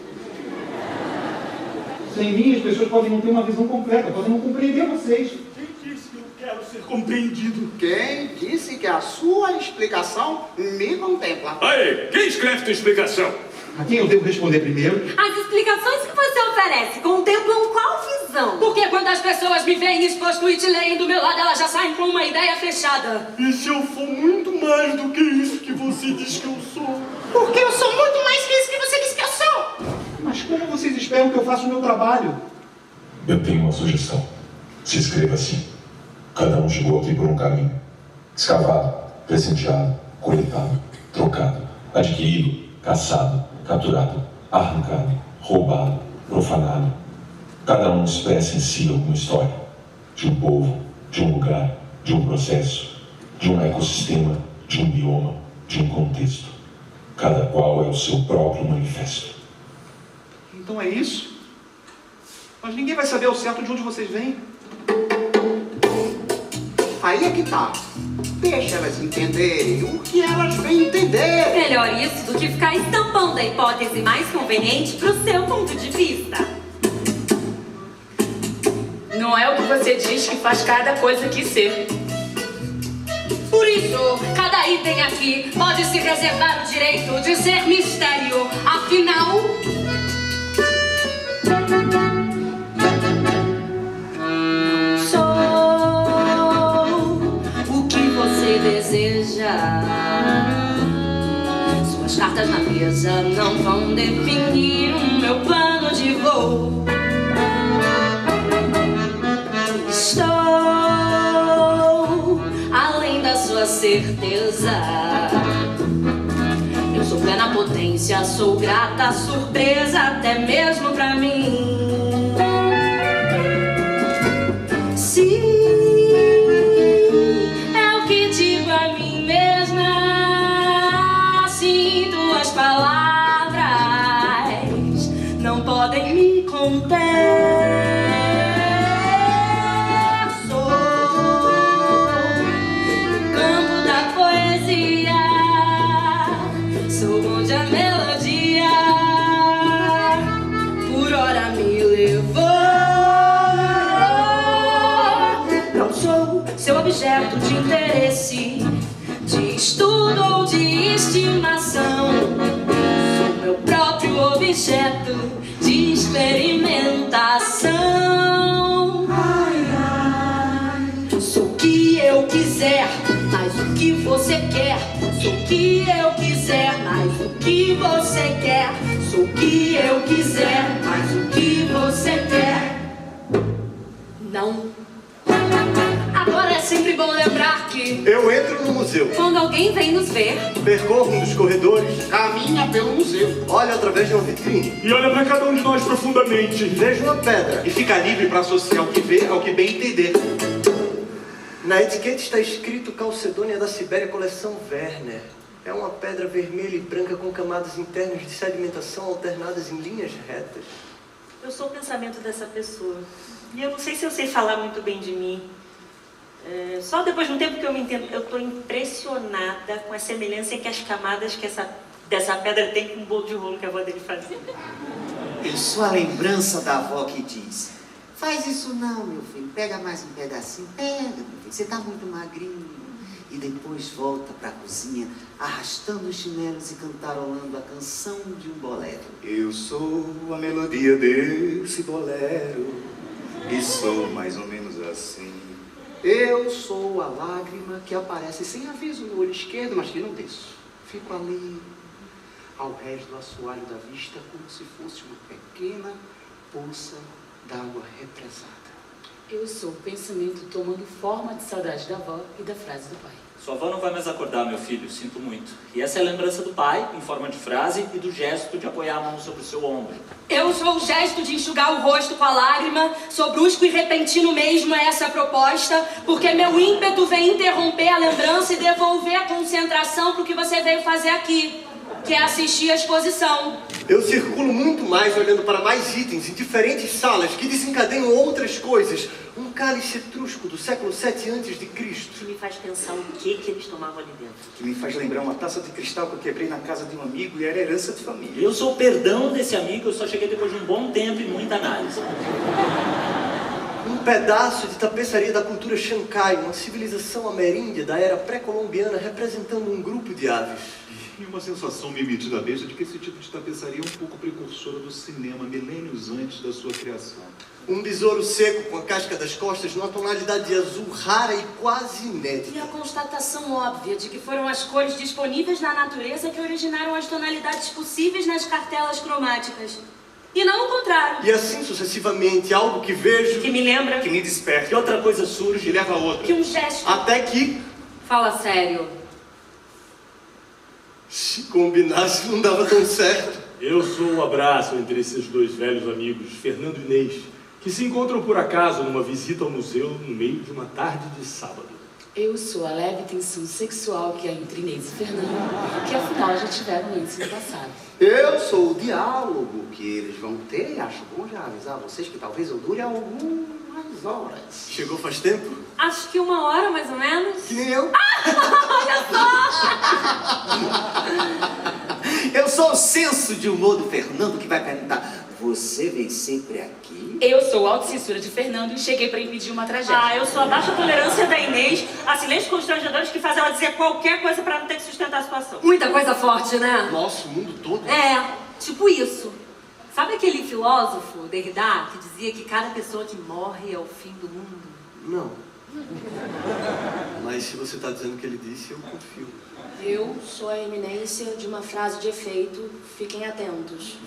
Sem mim, as pessoas podem não ter uma visão completa, podem não compreender vocês. Quem disse que eu quero ser compreendido? Quem disse que a sua explicação me contempla? Aí, quem escreve tua explicação? A quem eu devo responder primeiro? As explicações que você oferece contemplam qual visão? Porque quando as pessoas me veem exposto e te leem do meu lado, elas já saem com uma ideia fechada. E se eu for muito mais do que isso que você diz que eu sou? Porque eu sou muito mais que isso que você diz que eu sou. Mas como vocês esperam que eu faça o meu trabalho? Eu tenho uma sugestão. Se escreva assim. Cada um chegou aqui por um caminho. Escavado, presenteado, coletado, trocado, adquirido, caçado, capturado, arrancado, roubado, profanado. Cada um expressa em si alguma história. De um povo, de um lugar, de um processo, de um ecossistema, de um bioma, de um contexto. Cada qual é o seu próprio manifesto. Então é isso? Mas ninguém vai saber ao certo de onde vocês vêm. Aí é que tá. Deixa elas entenderem o que elas vêm entender. Melhor isso do que ficar estampando a hipótese mais conveniente pro seu ponto de vista. Não é o que você diz que faz cada coisa aqui ser. Por isso, cada item aqui pode se reservar o direito de ser mistério. Afinal... deseja. Suas cartas na mesa não vão definir o meu plano de voo. Estou além da sua certeza. Eu sou plena potência. Sou grata, surpresa até mesmo pra mim. Sim, é o que digo a mim mesma. Sim, tuas palavras não podem me conter. Objeto de interesse, de estudo ou de estimação. Sou meu próprio objeto de experimentação. Sou o que eu quiser, mas o que você quer. Sou o que eu quiser, mas o que você quer. Sou o que eu quiser, mas o que você quer. Não. Agora é sempre bom lembrar que eu entro no museu. Quando alguém vem nos ver, percorro um dos corredores, caminha pelo museu, olha através de uma vitrine e olha para cada um de nós profundamente. Vejo uma pedra e fica livre para associar o que vê ao que bem entender. Na etiqueta está escrito Calcedônia da Sibéria, coleção Werner. É uma pedra vermelha e branca com camadas internas de sedimentação alternadas em linhas retas. Eu sou o pensamento dessa pessoa. E eu não sei se eu sei falar muito bem de mim. Só depois de um tempo que eu me entendo, eu estou impressionada com a semelhança que as camadas que dessa pedra tem com o bolo de rolo que a avó dele fazia. Eu sou a lembrança da avó que diz: faz isso não, meu filho, pega mais um pedacinho, pega, meu filho, você está muito magrinho. E depois volta para a cozinha, arrastando os chinelos e cantarolando a canção de um bolero. Eu sou a melodia desse bolero, e sou mais ou menos assim. Eu sou a lágrima que aparece sem aviso no olho esquerdo, mas que não desço. Fico ali, ao rés do assoalho da vista, como se fosse uma pequena poça d'água represada. Eu sou o pensamento tomando forma de saudade da avó e da frase do pai. Sua avó não vai mais acordar, meu filho, sinto muito. E essa é a lembrança do pai, em forma de frase, e do gesto de apoiar a mão sobre o seu ombro. Eu sou o gesto de enxugar o rosto com a lágrima. Sou brusco e repentino mesmo a essa proposta, porque meu ímpeto vem interromper a lembrança e devolver a concentração para o que você veio fazer aqui, que é assistir a exposição. Eu circulo muito mais olhando para mais itens em diferentes salas que desencadeiam outras coisas. Um cálice etrusco do século VII a.C. Que me faz pensar o que eles tomavam ali dentro. Que me faz lembrar uma taça de cristal que eu quebrei na casa de um amigo e era herança de família. Eu sou o perdão desse amigo, eu só cheguei depois de um bom tempo e muita análise. Um pedaço de tapeçaria da cultura Chancai, uma civilização ameríndia da era pré-colombiana representando um grupo de aves. E uma sensação meio metida besta de que esse tipo de tapeçaria é um pouco precursora do cinema, milênios antes da sua criação. Um besouro seco com a casca das costas numa tonalidade de azul rara e quase inédita. E a constatação óbvia de que foram as cores disponíveis na natureza que originaram as tonalidades possíveis nas cartelas cromáticas. E não o contrário. E assim sucessivamente, algo que vejo... Que me lembra... Que me desperta. Que outra coisa surge e leva a outra. Que um gesto... Até que... Fala sério. Se combinasse, não dava tão certo. Eu sou o abraço entre esses dois velhos amigos, Fernando e Inês, que se encontram por acaso numa visita ao museu no meio de uma tarde de sábado. Eu sou a leve tensão sexual que há entre Inês e Fernando, que afinal já tiveram antes no passado. Eu sou o diálogo que eles vão ter e acho bom já avisar vocês que talvez eu dure algumas horas. Chegou faz tempo? Acho que 1 hora, mais ou menos. Que nem eu. Olha só! Eu sou o senso de humor do Fernando que vai perguntar: você vem sempre aqui? Eu sou a autocensura de Fernando e cheguei para impedir uma tragédia. Eu sou a baixa tolerância da Inês a silêncios constrangedores que fazem ela dizer qualquer coisa para não ter que sustentar a situação. Muita coisa forte, né? Nossa, o mundo todo. É, tipo isso. Sabe aquele filósofo, Derrida, que dizia que cada pessoa que morre é o fim do mundo? Não. Mas se você está dizendo o que ele disse, eu confio. Eu sou a eminência de uma frase de efeito. Fiquem atentos.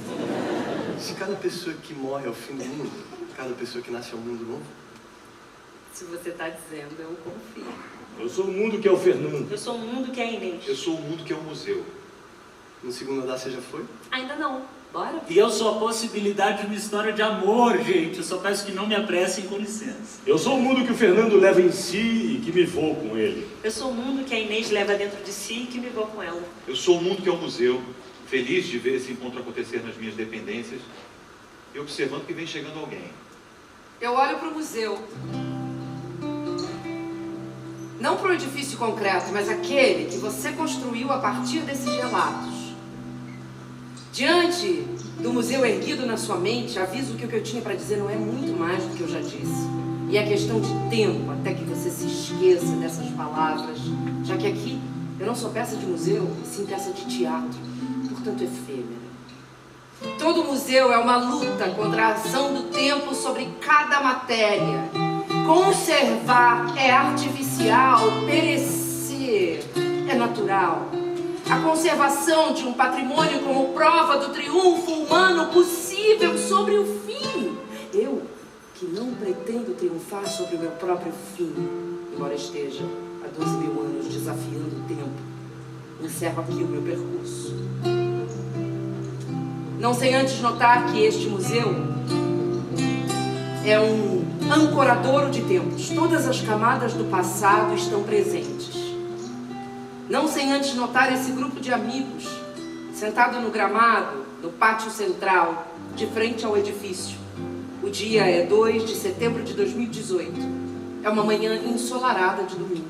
Se cada pessoa que morre é o fim do mundo, cada pessoa que nasce é um mundo novo? Se você está dizendo, eu confio. Eu sou o mundo que é o Fernando. Eu sou o mundo que é a Inês. Eu sou o mundo que é o museu. No segundo andar você já foi? Ainda não. Bora? E eu sou a possibilidade de uma história de amor, gente. Eu só peço que não me apressem, com licença. Eu sou o mundo que o Fernando leva em si e que me vou com ele. Eu sou o mundo que a Inês leva dentro de si e que me vou com ela. Eu sou o mundo que é o museu, feliz de ver esse encontro acontecer nas minhas dependências e observando que vem chegando alguém. Eu olho para o museu. Não para o edifício concreto, mas aquele que você construiu a partir desses relatos. Diante do museu erguido na sua mente, aviso que o que eu tinha para dizer não é muito mais do que eu já disse. E é questão de tempo até que você se esqueça dessas palavras, já que aqui eu não sou peça de museu, e sim peça de teatro, portanto efêmera. Todo museu é uma luta contra a ação do tempo sobre cada matéria. Conservar é artificial, perecer é natural. A conservação de um patrimônio como prova do triunfo humano possível sobre o fim. Eu, que não pretendo triunfar sobre o meu próprio fim, embora esteja há 12 mil anos desafiando o tempo, encerro aqui o meu percurso. Não sem antes notar que este museu é um ancoradouro de tempos. Todas as camadas do passado estão presentes. Não sem antes notar esse grupo de amigos, sentado no gramado, no pátio central, de frente ao edifício. O dia é 2 de setembro de 2018. É uma manhã ensolarada de domingo.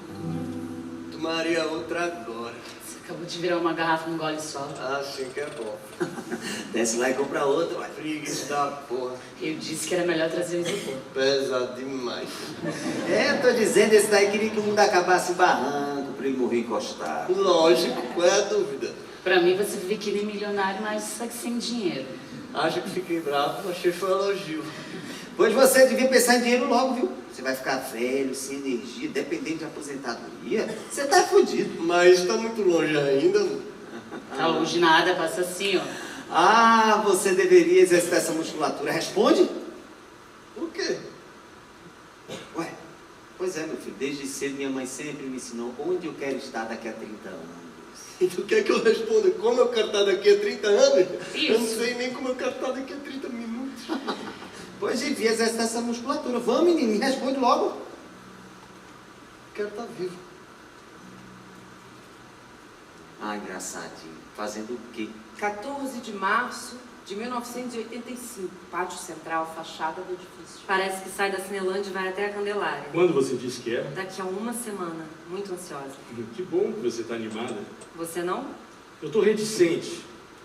Tomaria outra agora. Você acabou de virar uma garrafa num gole só. Ah, sim que é bom. Desce lá e compra outra, ué. Preguiça da porra. Eu disse que era melhor trazer o isopor. Pesado demais. Tô dizendo, esse daí queria que o mundo acabasse barranco pra ele morrer encostado. Lógico, qual é a dúvida? Pra mim você vive que nem milionário, mas só que sem dinheiro. Acho que fiquei bravo, achei que foi um elogio. Pois você devia pensar em dinheiro logo, viu? Você vai ficar velho, sem energia, dependente de aposentadoria. Você tá fudido. Mas tá muito longe ainda. Tá longe nada, passa assim, ó. Ah, você deveria exercitar essa musculatura. Responde? O quê? Ué, pois é, meu filho. Desde cedo minha mãe sempre me ensinou onde eu quero estar daqui a 30 anos. E tu quer que eu responda como eu quero estar daqui a 30 anos? Isso. Eu não sei nem como eu quero estar daqui a 30 minutos. Pois devia exercitar essa musculatura. Vamos, menino, me responde logo. Quero estar vivo. Ah, engraçadinho. Fazendo o quê? 14 de março de 1985. Pátio central, fachada do edifício. Parece que sai da Cinelândia e vai até a Candelária. Quando você disse que era? Daqui a uma semana. Muito ansiosa. Que bom que você tá animada. Você não? Eu tô reticente.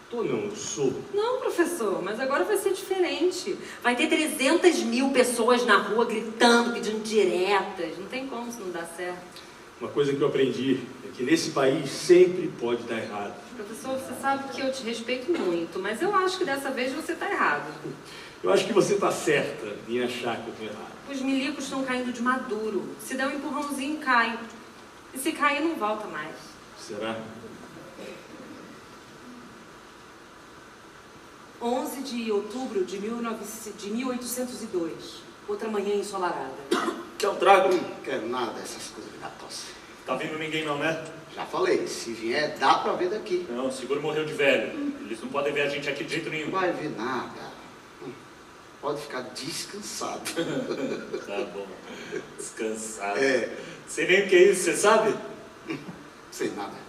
Tô não, eu sou. Não, professor, mas agora vai ser diferente. Vai ter 300 mil pessoas na rua gritando, pedindo diretas. Não tem como se não dar certo. Uma coisa que eu aprendi é que nesse país sempre pode dar errado. Professor, você sabe que eu te respeito muito, mas eu acho que dessa vez você está errado. Eu acho que você tá certa em achar que eu tô errado. Os milicos estão caindo de maduro. Se der um empurrãozinho, cai. E se cair, não volta mais. Será? 11 de outubro de 1802. Outra manhã ensolarada. Quer um trago? Não quero nada dessas coisas da tosse. Tá vindo ninguém não, né? Já falei, se vier, dá pra ver daqui. Não, o seguro morreu de velho. Eles não podem ver a gente aqui de jeito nenhum. Não vai ver nada. Pode ficar descansado. Tá bom. Descansado. É. Sei nem o que é isso, você sabe? Sei nada.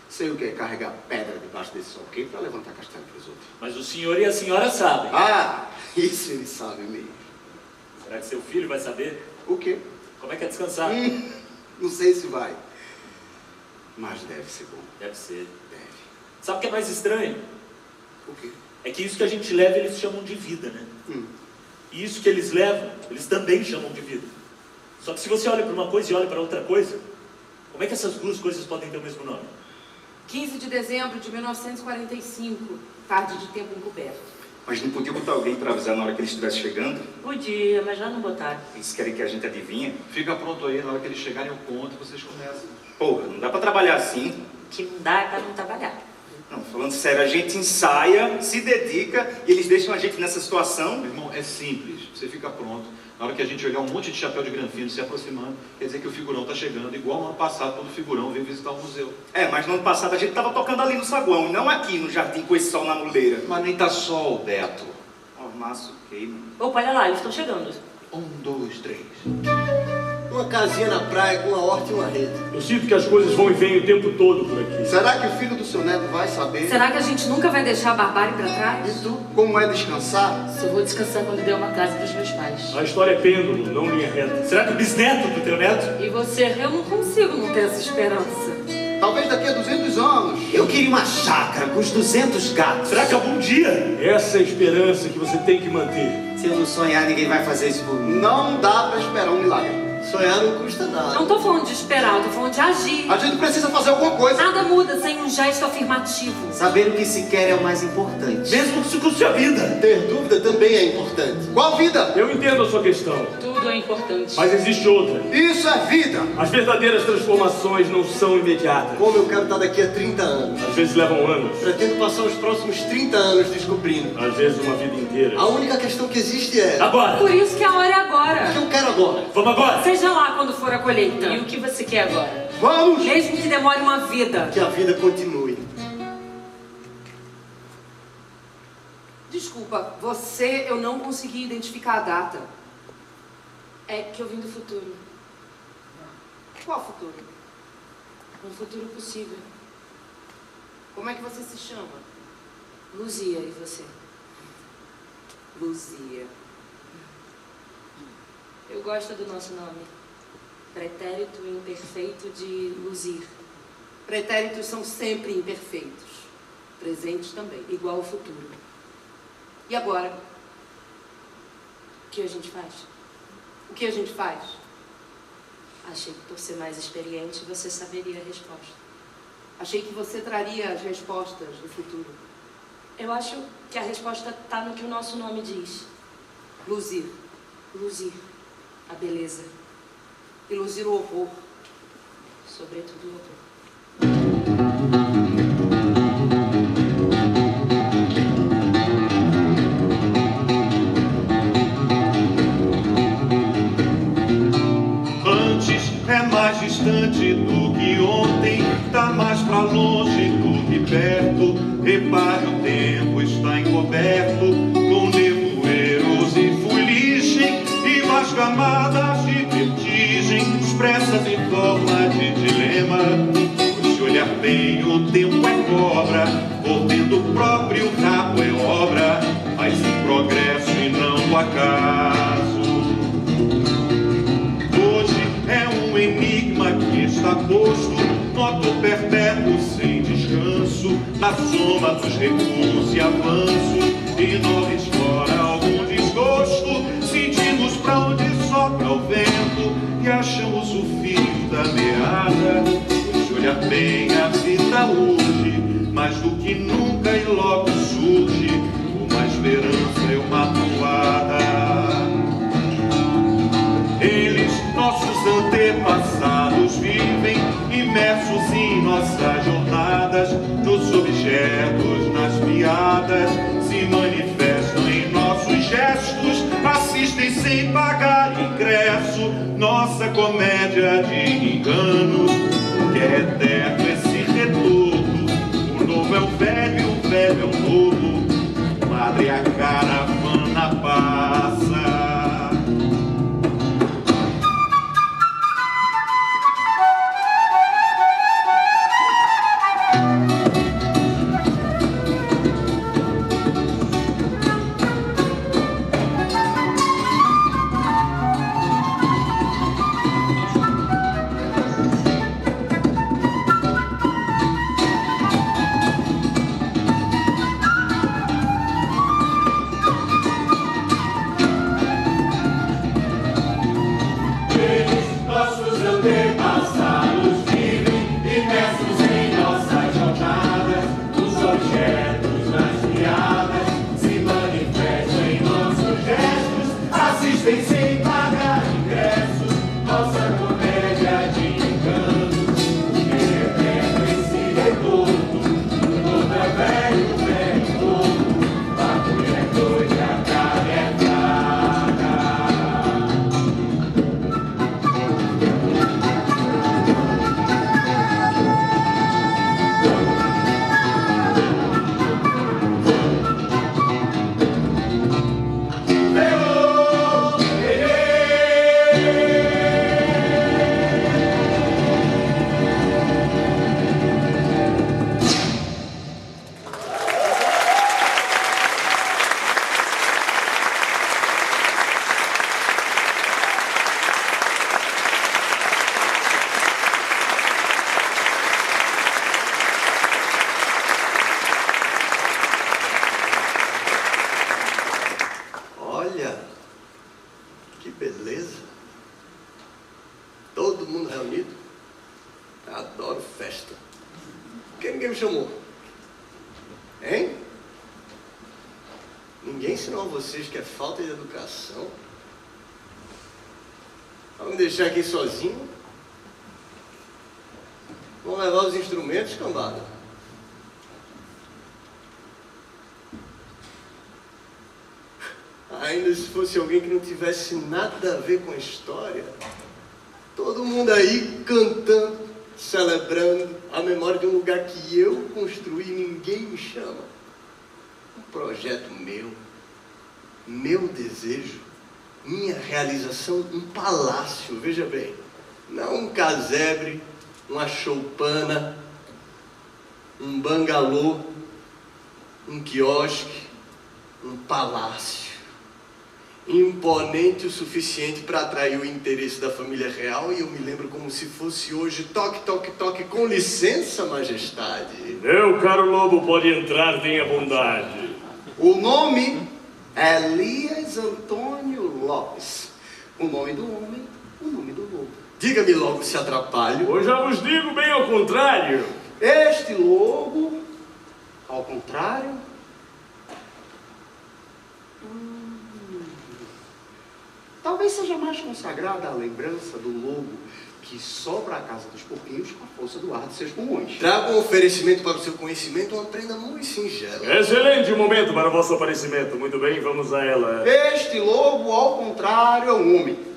Sei o que é carregar pedra debaixo desse solqueiro para levantar castanho para os outros. Mas o senhor e a senhora sabem. Ah, isso ele sabe mesmo. Será que seu filho vai saber? O quê? Como é que é descansar? Não sei se vai. Mas deve ser bom. Deve ser. Deve. Sabe o que é mais estranho? O quê? É que isso que a gente leva, eles chamam de vida, né? E isso que eles levam, eles também chamam de vida. Só que se você olha para uma coisa e olha para outra coisa, como é que essas duas coisas podem ter o mesmo nome? 15 de dezembro de 1945. Tarde de tempo encoberto. Mas não podia botar alguém para avisar na hora que eles estivessem chegando? Podia, mas já não botaram. Eles querem que a gente adivinhe? Fica pronto aí, na hora que eles chegarem eu conto e vocês começam. Porra, não dá para trabalhar assim. O que não dá é para não trabalhar. Não, falando sério, a gente ensaia, se dedica e eles deixam a gente nessa situação. Meu irmão, é simples. Você fica pronto. Na hora que a gente olhar um monte de chapéu de granfino se aproximando, quer dizer que o figurão tá chegando, igual no ano passado, quando o figurão veio visitar o museu. É, mas no ano passado a gente tava tocando ali no saguão, e não aqui no jardim com esse sol na muleira. Mas nem tá sol, Beto. Ó, Márcio, queima. Opa, olha lá, eles estão chegando. 1, 2, 3. Uma casinha na praia com uma horta e uma rede. Eu sinto que as coisas vão e vêm o tempo todo por aqui. Será que o filho do seu neto vai saber? Será que a gente nunca vai deixar a barbárie pra trás? E tu, como é descansar? Só vou descansar quando der uma casa pros meus pais. A história é pêndulo, não linha reta. Será que o bisneto do teu neto? E você? Eu não consigo não ter essa esperança. Talvez daqui a 200 anos. Eu queria uma chácara com os 200 gatos. Será que algum dia? Essa é a esperança que você tem que manter. Se eu não sonhar, ninguém vai fazer isso por mim. Não dá pra esperar um milagre. Sonhar não custa nada. Não tô falando de esperar, eu tô falando de agir. A gente precisa fazer alguma coisa. Nada muda sem um gesto afirmativo. Saber o que se quer é o mais importante. Mesmo que isso custe a vida. Ter dúvida também é importante. Qual vida? Eu entendo a sua questão, Tudo é importante. mas existe outra. Isso é vida. As verdadeiras transformações não são imediatas. Como eu quero estar daqui a 30 anos. Às vezes levam anos, Pretendo passar os próximos 30 anos descobrindo. às vezes uma vida inteira. A única questão que existe é... Agora! Por isso que a hora é O que agora. eu quero agora? Vamos agora! Seja lá quando for a colheita. E o que você quer agora? Vamos! Mesmo que demore uma vida. Que a vida continue. Desculpa, você eu não consegui identificar a data. É que eu vim do futuro. Qual futuro? Um futuro possível. Como é que você se chama? Luzia, e você? Luzia. Eu gosto do nosso nome. Pretérito imperfeito de luzir. Pretéritos são sempre imperfeitos. Presentes também. Igual ao futuro. E agora? O que a gente faz? O que a gente faz? Achei que por ser mais experiente você saberia a resposta. Achei que você traria as respostas do futuro. Eu acho que a resposta está no que o nosso nome diz. Luzir. Luzir. A beleza. E luzir o horror. Sobretudo o horror. Antes é mais distante do que ontem, tá mais pra longe do que perto. Repare, o tempo está encoberto com nevoeiros e fuligem e mais camadas de vertigem expressas em forma de dilema. Se olhar bem, o tempo é cobra, mordendo o próprio rabo é obra, mas em progresso e não acaso. É um enigma que está posto, moto perpétuo sem descanso, na soma dos recuos e avanços, e nós fora algum desgosto, sentimos pra onde sopra o vento, e achamos o fio da meada, pois se olhar bem a vida hoje, mais do que nunca e logo surge, uma esperança e uma toada. Eles, nossos antepassados, vivem imersos em nossas jornadas, nos objetos, nas piadas, se manifestam em nossos gestos, assistem sem pagar ingresso, nossa comédia de enganos, o que é eterno esse retorno, o novo é o velho é o novo, madre a caravana passa. beleza. Todo mundo reunido. Adoro festa. Por que ninguém me chamou? Hein? Ninguém ensinou a vocês que é falta de educação? Vão me deixar aqui sozinho? Vão levar os instrumentos, cambada? Ainda se fosse alguém que não tivesse nada a ver com a história. Todo mundo aí cantando, celebrando a memória de um lugar que eu construí e ninguém me chama. Um projeto meu desejo, minha realização, um palácio, veja bem. Não um casebre, uma choupana, um bangalô, um quiosque, um palácio. Imponente o suficiente para atrair o interesse da família real, e eu me lembro como se fosse hoje. Toque, toque, toque, com licença, majestade. Meu caro lobo, pode entrar, tenha bondade. O nome é Elias Antônio Lopes. O nome do homem, o nome do lobo. Diga-me logo se atrapalho. Eu já vos digo bem ao contrário. Este lobo, ao contrário, talvez seja mais consagrada a lembrança do lobo que sobra a casa dos porquinhos com a força do ar de seus pulmões. Trago um oferecimento para o seu conhecimento, uma prenda muito singela. Excelente momento para o vosso aparecimento. Muito bem, vamos a ela. Este lobo, ao contrário, é um homem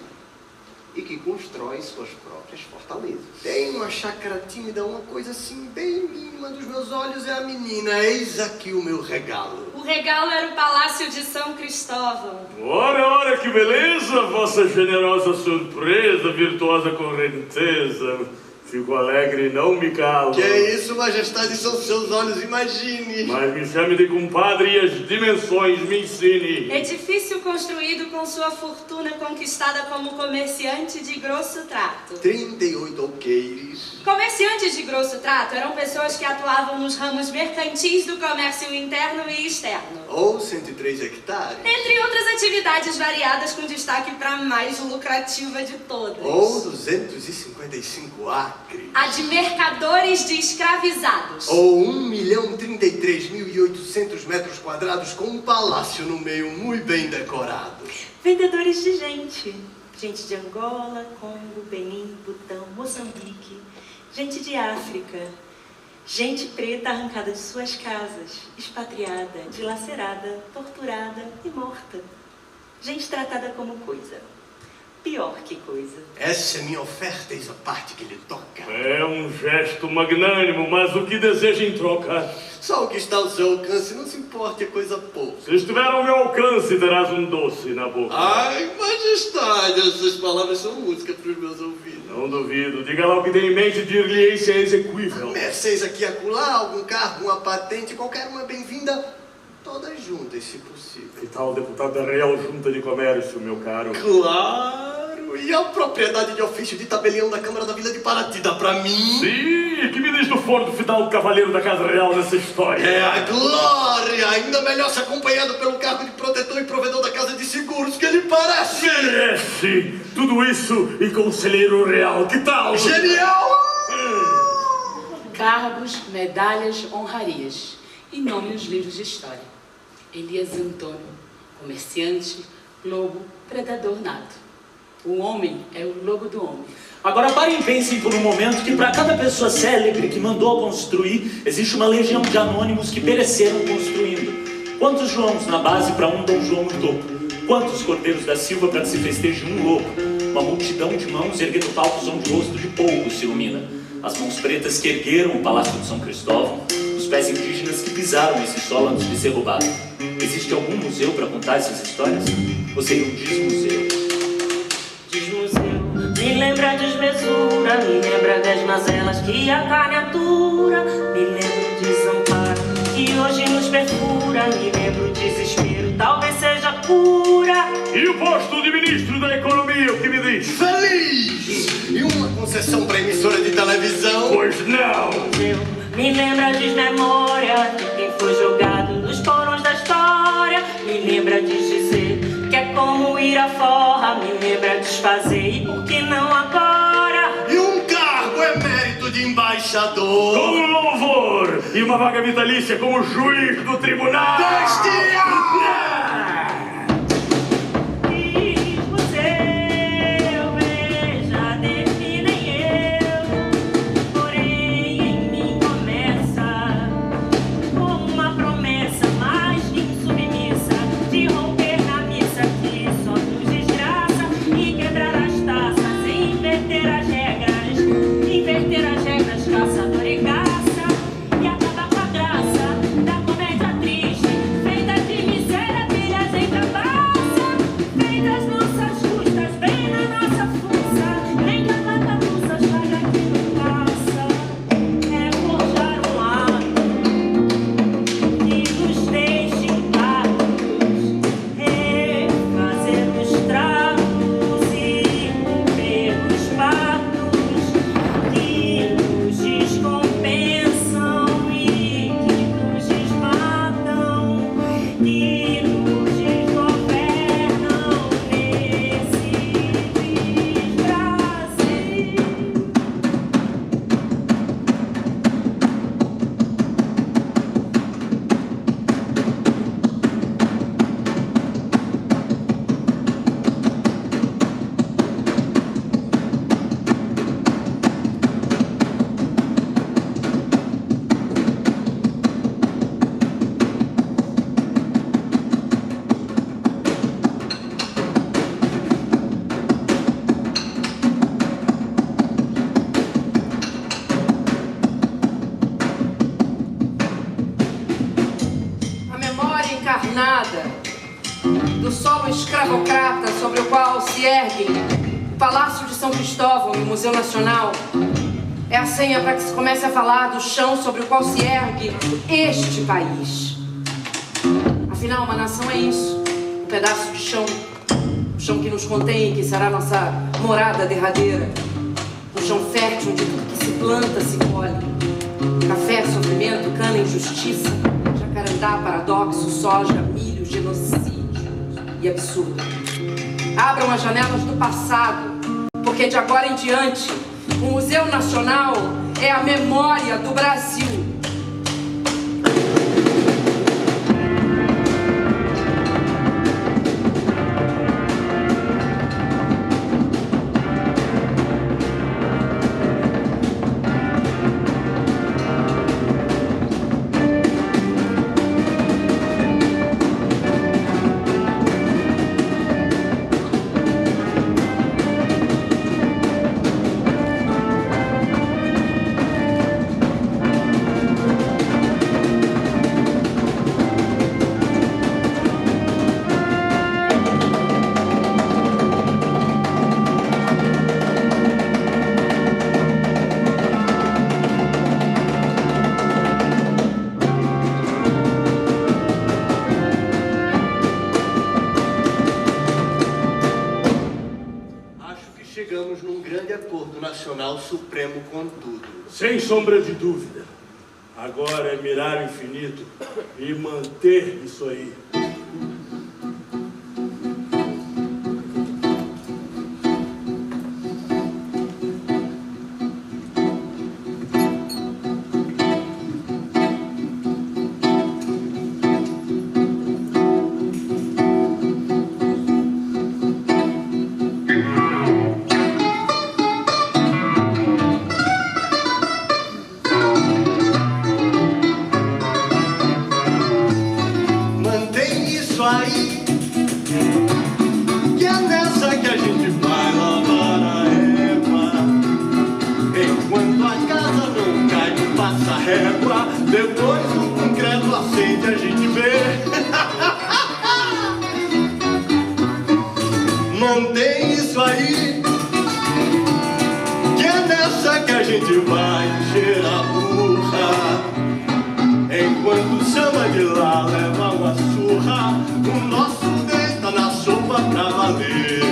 e que constrói suas próprias fortalezas. Tem uma chácara tímida, uma coisa assim bem mínima dos meus olhos, é a menina. Eis aqui o meu regalo. O regalo era o Palácio de São Cristóvão. Ora, ora, que beleza, vossa generosa surpresa, virtuosa correnteza. Fico alegre e não me calo. Que é isso, majestade, são seus olhos, imagine. Mas me chame de compadre e as dimensões me ensine. Edifício construído com sua fortuna conquistada como comerciante de grosso trato. 38 alqueires. Comerciantes de grosso trato eram pessoas que atuavam nos ramos mercantis do comércio interno e externo. Ou 103 hectares. Entre outras atividades variadas, com destaque para a mais lucrativa de todas. Ou 255 acres. A de mercadores de escravizados. Ou 1.033.800 metros quadrados com um palácio no meio muito bem decorado. Vendedores de gente. Gente de Angola, Congo, Benin, Butão, Moçambique. Gente de África. Gente preta arrancada de suas casas, expatriada, dilacerada, torturada e morta. Gente tratada como coisa. Pior que coisa. Essa é minha oferta, eis a parte que lhe toca. É um gesto magnânimo, mas o que deseja em troca? Só o que está ao seu alcance, não se importe, é coisa pouca. Se estiver ao meu alcance, terás um doce na boca. Ai, majestade, essas palavras são música para os meus ouvidos. Não duvido. Diga lá o que tem em mente, dir-lhe-ei se é execuível. Mercedes aqui e acolá, algum cargo, uma patente, qualquer uma bem-vinda. Todas juntas, se possível. Que tal, deputado da Real Junta de Comércio, meu caro? Claro! E a propriedade de ofício de tabelião da Câmara da Vila de Paraty dá pra mim? Sim! Que me diz do Ford Fidalgo Cavaleiro da Casa Real nessa história? É a glória! Ainda melhor se acompanhado pelo cargo de protetor e provedor da Casa de Seguros, que lhe parece! Merece! Tudo isso e conselheiro real, que tal? Genial! Cargos, medalhas, honrarias. E nome nos livros de história. Elias Antônio, comerciante, lobo, predador nato. O homem é o lobo do homem. Agora parem e pensem por um momento que para cada pessoa célebre que mandou construir, existe uma legião de anônimos que pereceram construindo. Quantos Joãos na base para um Dom João no topo? Quantos Cordeiros da Silva para que se festeje um lobo? Uma multidão de mãos erguendo palcos onde o rosto de poucos se ilumina. As mãos pretas que ergueram o Palácio de São Cristóvão, os pés indígenas que pisaram esse solo antes de ser roubado. Existe algum museu para contar essas histórias? Ou seria um desmuseu? Desmuseu, me lembra a desmesura, me lembra das mazelas que a carne atura, me lembra o desamparo que hoje nos perfura, me lembra o desespero, talvez seja cura. E o posto de ministro da Economia, o que me diz? Feliz! E uma concessão para emissora de televisão? Pois não! Me lembra a desmemória de quem foi jogado nos porões da história. Me lembra de dizer que é como ir à forra, caminho é pra desfazer e por que não agora? E um cargo emérito de embaixador. Um louvor e uma vaga vitalícia como juiz do tribunal. Do solo escravocrata sobre o qual se erguem o Palácio de São Cristóvão e o Museu Nacional, é a senha para que se comece a falar do chão sobre o qual se ergue este país. Afinal, uma nação é isso, um pedaço de chão, o chão que nos contém, que será nossa morada derradeira, um chão fértil onde tudo que se planta se colhe, café, sofrimento, cana, injustiça, jacarandá, paradoxo, soja, milho, genocídio e absurdo. Abram as janelas do passado, porque de agora em diante, o Museu Nacional é a memória do Brasil. Chegamos num grande acordo nacional supremo com tudo. Sem sombra de dúvida. Agora é mirar o infinito e manter isso aí. Depois o concreto acende, a gente vê. Mantém isso aí, que é nessa que a gente vai encher a burra. Enquanto o samba de lá leva uma surra, o nosso deita na sopa pra valer.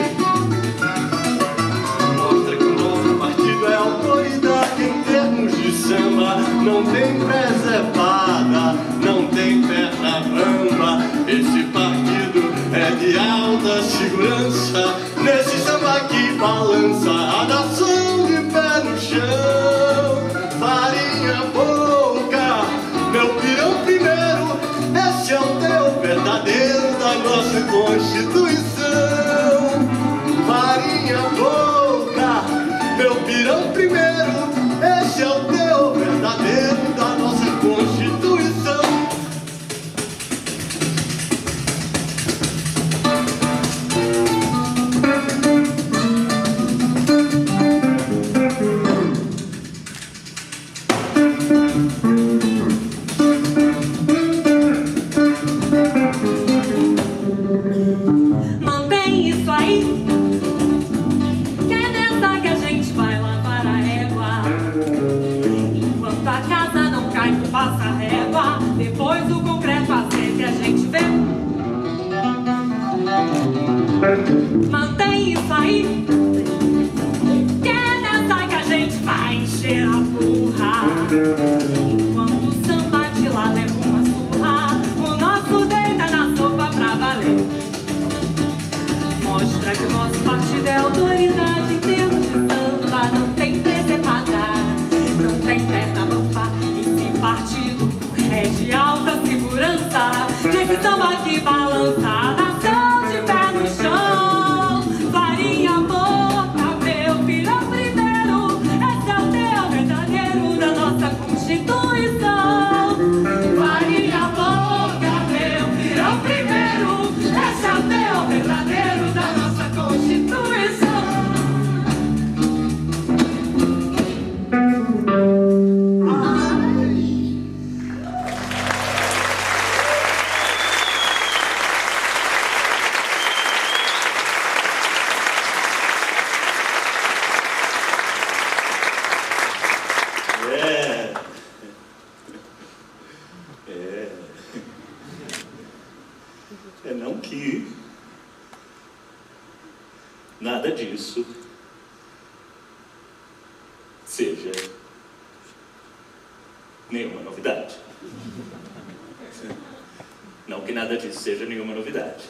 Mostra que o nosso partido é autoridade em termos de samba. Não tem preservada, não tem perna bamba. Esse partido é de alta segurança. balança a nação de pé no chão. Farinha pouca, meu pirão primeiro, esse é o teu verdadeiro da nossa Constituição. Farinha pouca, meu pirão primeiro, esse é o teu verdadeiro da nossa Constituição. Mantém isso aí, que é nessa que a gente vai lavar a régua. Enquanto a casa não cai, tu passa a régua. Depois o concreto assenta, a gente vê. Mantém isso aí, que é nessa que a gente vai encher a burra. Enquanto o samba de lá leva uma surra, o nosso deita na sopa pra valer. Mostra que o nosso partido é autoridade em termos de samba. Não tem presepada, não tem perna bamba. Esse partido é de alta segurança. Nesse samba que balança a nação de pé no chão. Farinha boca, meu pirão primeiro, esse é o teu verdadeiro da nossa Constituição. Farinha boca, meu pirão primeiro, esse é o teu verdadeiro da nossa Constituição. É não que nada disso seja nenhuma novidade. Não que nada disso seja nenhuma novidade.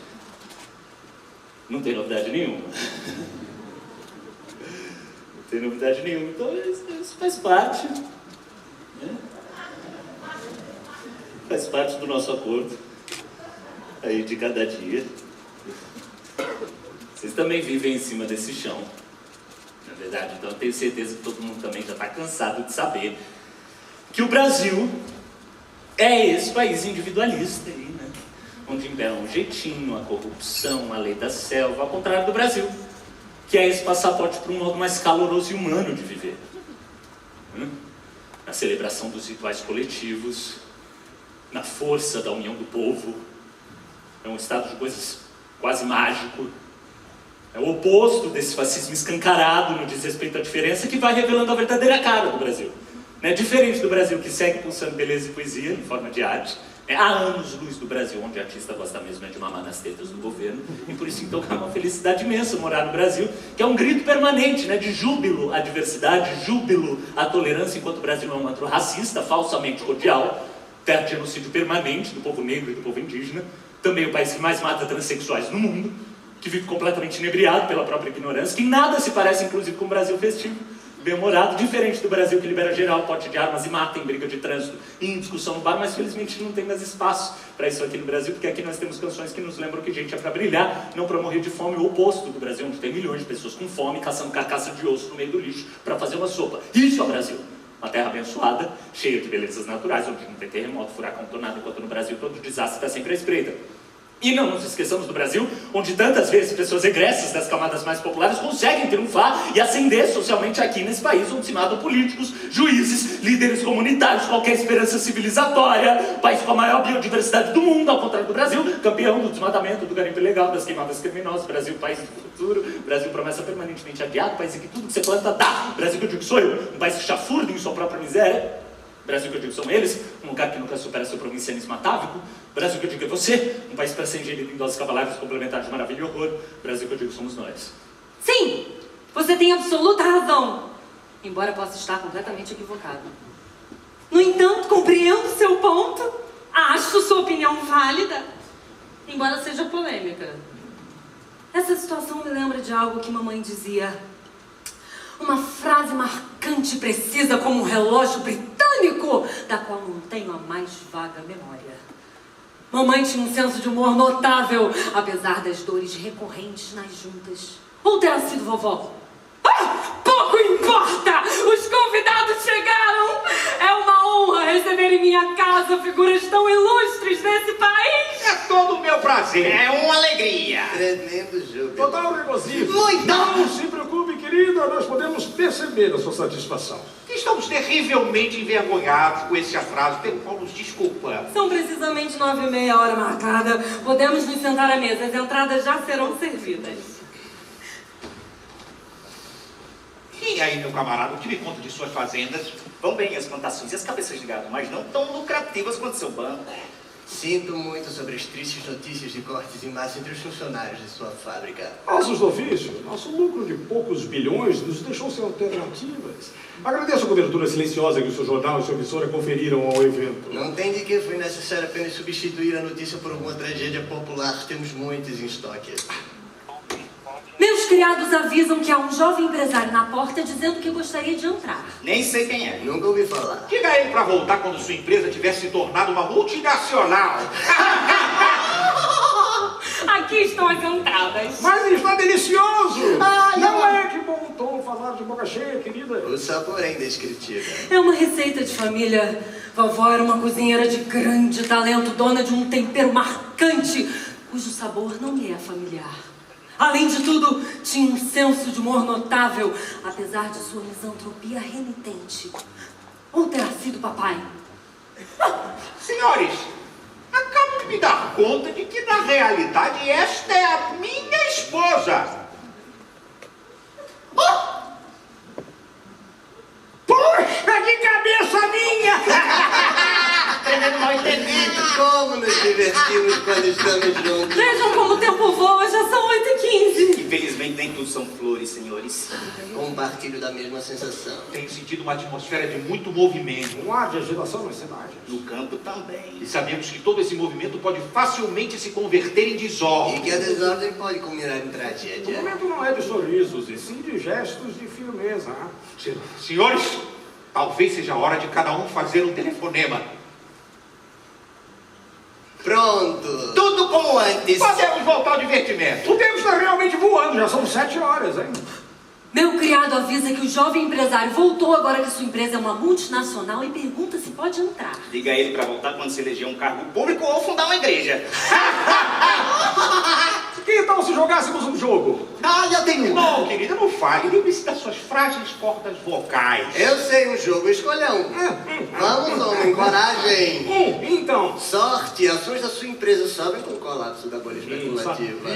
Não tem novidade nenhuma. Não tem novidade nenhuma. Então isso faz parte, né? Faz parte do nosso acordo aí de cada dia. Vocês também vivem em cima desse chão, na verdade. Então eu tenho certeza que todo mundo também já está cansado de saber que o Brasil é esse país individualista aí, né? Onde imperam o jeitinho, a corrupção, a lei da selva, ao contrário do Brasil, que é esse passaporte para um modo mais caloroso e humano de viver. Na celebração dos rituais coletivos, na força da união do povo. É um estado de coisas quase mágico. É o oposto desse fascismo escancarado no desrespeito à diferença, que vai revelando a verdadeira cara do Brasil. Diferente do Brasil, que segue pulsando beleza e poesia em forma de arte, há anos-luz do Brasil, onde o artista gosta mesmo de mamar nas tetas do governo, e por isso então é uma felicidade imensa morar no Brasil, que é um grito permanente, de júbilo à diversidade, júbilo à tolerância, enquanto o Brasil é um antro racista, falsamente cordial, terra de genocídio permanente do povo negro e do povo indígena, também o país que mais mata transexuais no mundo, que vive completamente inebriado pela própria ignorância, que em nada se parece, inclusive, com o Brasil festivo, bem-humorado, diferente do Brasil, que libera geral porte de armas e mata em briga de trânsito e em discussão no bar, mas felizmente não tem mais espaço para isso aqui no Brasil, porque aqui nós temos canções que nos lembram que gente é para brilhar, não para morrer de fome, o oposto do Brasil, onde tem milhões de pessoas com fome, caçando carcaça de osso no meio do lixo para fazer uma sopa. Isso é o Brasil. Uma terra abençoada, cheia de belezas naturais, onde não tem terremoto, furacão, tornado, enquanto no Brasil todo desastre está sempre à espreita. E não nos esqueçamos do Brasil, onde tantas vezes pessoas egressas das camadas mais populares conseguem triunfar e ascender socialmente aqui nesse país, onde se matam políticos, juízes, líderes comunitários, qualquer esperança civilizatória, país com a maior biodiversidade do mundo, ao contrário do Brasil, campeão do desmatamento, do garimpo ilegal, das queimadas criminosas, Brasil, país do futuro, Brasil, promessa permanentemente adiada, país em que tudo que você planta dá, Brasil que eu digo sou eu, um país que chafurda em sua própria miséria, Brasil que eu digo são eles, um lugar que nunca supera seu provincianismo atávico, Brasil que eu digo é você, um país para ser ingerido em doses cavalares complementares de maravilha e horror, Brasil que eu digo somos nós. Sim, você tem absoluta razão, embora possa estar completamente equivocado. No entanto, compreendo seu ponto, acho sua opinião válida, embora seja polêmica. Essa situação me lembra de algo que mamãe dizia. Uma frase marcante e precisa como um relógio britânico, da qual não tenho a mais vaga memória. Mamãe tinha um senso de humor notável, apesar das dores recorrentes nas juntas. Ou terá sido vovó? Pouco importa! Os convidados chegaram! É uma honra receber em minha casa figuras tão ilustres desse país! É todo o meu prazer. É uma alegria. Tremendo jogo. Total regozijo. Muito! Não se preocupe, querida, nós podemos perceber a sua satisfação. Estamos terrivelmente envergonhados com esse atraso, pelo qual nos desculpamos. São precisamente 9h30 a hora marcada. Podemos nos sentar à mesa. As entradas já serão servidas. E aí, meu camarada, o que me conta de suas fazendas? Vão bem as plantações e as cabeças de gado, mas não tão lucrativas quanto seu banco. Sinto muito sobre as tristes notícias de cortes em massa entre os funcionários de sua fábrica. Nossos ofícios, nosso lucro de poucos bilhões nos deixou sem alternativas. Agradeço a cobertura silenciosa que o seu jornal e sua emissora conferiram ao evento. Não tem de que foi necessário apenas substituir a notícia por alguma tragédia popular. Temos muitos em estoque. Meus criados avisam que há um jovem empresário na porta dizendo que gostaria de entrar. Nem sei quem é. Nunca ouvi falar. Diga a ele para voltar quando sua empresa tiver se tornado uma multinacional. Aqui estão as entradas. Mas está delicioso! Ai, não é que bom tom falar de boca cheia, querida. O sabor é indescritível. É uma receita de família. Vovó era uma cozinheira de grande talento, dona de um tempero marcante, cujo sabor não lhe é familiar. Além de tudo, tinha um senso de humor notável, apesar de sua misantropia renitente. Ou terá sido papai? Senhores, acabo de me dar conta de que, na realidade, esta é a minha esposa. Oh! Puxa, que cabeça minha! Tremendo mal entendido. Como nos divertimos quando estamos juntos. Vejam como o tempo voa, já são 8h15. Infelizmente, nem tudo são flores, senhores. Compartilho da mesma sensação. Tenho sentido uma atmosfera de muito movimento. Um ar de agitação nas cidades. No campo também. E sabemos que todo esse movimento pode facilmente se converter em desordem. E que a desordem pode culminar em O tragédia. momento não é de sorrisos, e sim de gestos de firmeza. Senhores, talvez seja a hora de cada um fazer um telefonema. Pronto. Tudo como antes. Podemos voltar ao divertimento. O tempo está realmente voando, já são 7 horas, hein? Meu criado avisa que o jovem empresário voltou agora que sua empresa é uma multinacional e pergunta se pode entrar. Diga a ele para voltar quando se eleger um cargo público ou fundar uma igreja. Que tal se jogássemos um jogo? Ah, já tenho um. Não, querida, não fale. Lembre-se das suas frágeis cordas vocais. Eu sei um jogo, escolha um. Vamos, homem, coragem. Então. Sorte, ações da sua empresa sobem com o colapso da bolha especulativa.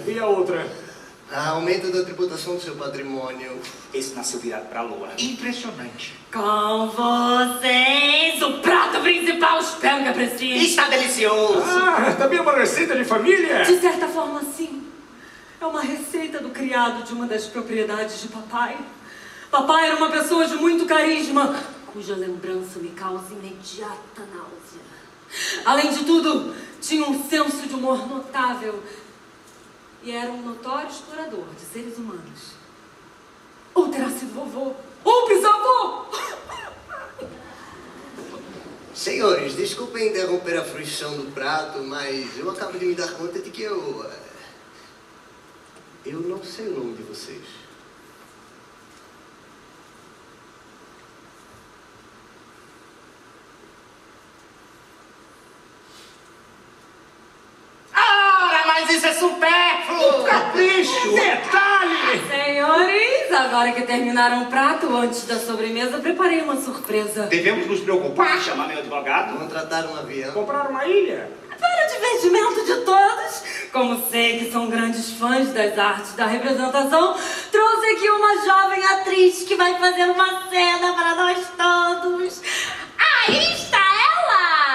E a outra? Aumento da tributação do seu patrimônio. Esse nasceu virado pra lua. Impressionante. Com vocês, o prato principal, espero que apreciem. Está delicioso. Ah, também uma receita de família? De certa forma, sim. É uma receita do criado de uma das propriedades de papai. Papai era uma pessoa de muito carisma, cuja lembrança me causa imediata náusea. Além de tudo, tinha um senso de humor notável e era um notório explorador de seres humanos. Ou terá sido vovô, ou bisavô! Senhores, desculpem interromper a fruição do prato, mas eu acabo de me dar conta de que eu não sei o nome de vocês. Ora, mas isso é supérfluo. Capricho. Detalhe! Senhores, agora que terminaram o prato, antes da sobremesa, preparei uma surpresa. Devemos nos preocupar. Chamar meu advogado. Contratar um avião. Comprar uma ilha? Para o divertimento de todos, como sei que são grandes fãs das artes da representação, trouxe aqui uma jovem atriz que vai fazer uma cena para nós todos. Aí está ela!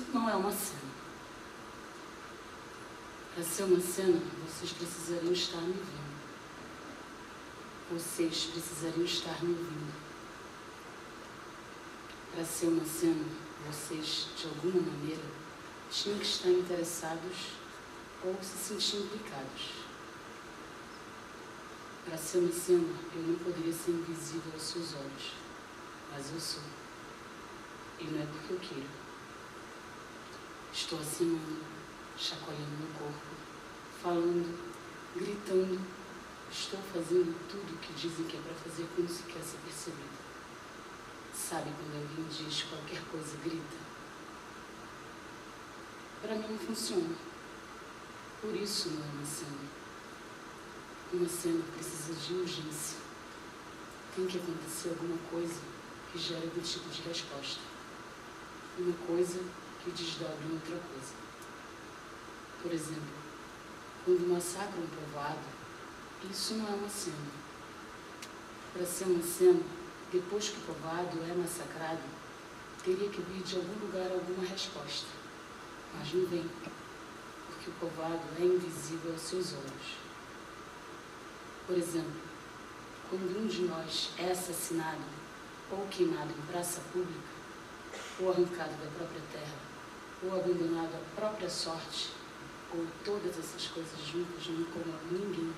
Isso não é uma cena. Para ser uma cena, vocês precisariam estar me vendo. Vocês precisariam estar me ouvindo. Para ser uma cena, vocês, de alguma maneira, tinham que estar interessados ou se sentir implicados. Para ser uma cena, eu não poderia ser invisível aos seus olhos, mas eu sou. E não é porque eu queira. Estou acenando, chacoalhando meu corpo, falando, gritando. Estou fazendo tudo o que dizem que é para fazer quando se quer ser percebido. Sabe quando alguém diz qualquer coisa, grita? Para mim não funciona. Por isso não é uma cena. Uma cena precisa de urgência. Tem que acontecer alguma coisa que gere algum tipo de resposta. Uma coisa que desdobre em outra coisa. Por exemplo, quando massacram um povoado, isso não é uma cena. Para ser uma cena, depois que o povoado é massacrado, teria que vir de algum lugar alguma resposta. Mas não vem, porque o povoado é invisível aos seus olhos. Por exemplo, quando um de nós é assassinado ou queimado em praça pública, ou arrancado da própria terra, ou abandonado à própria sorte, ou todas essas coisas juntas não incomodam ninguém,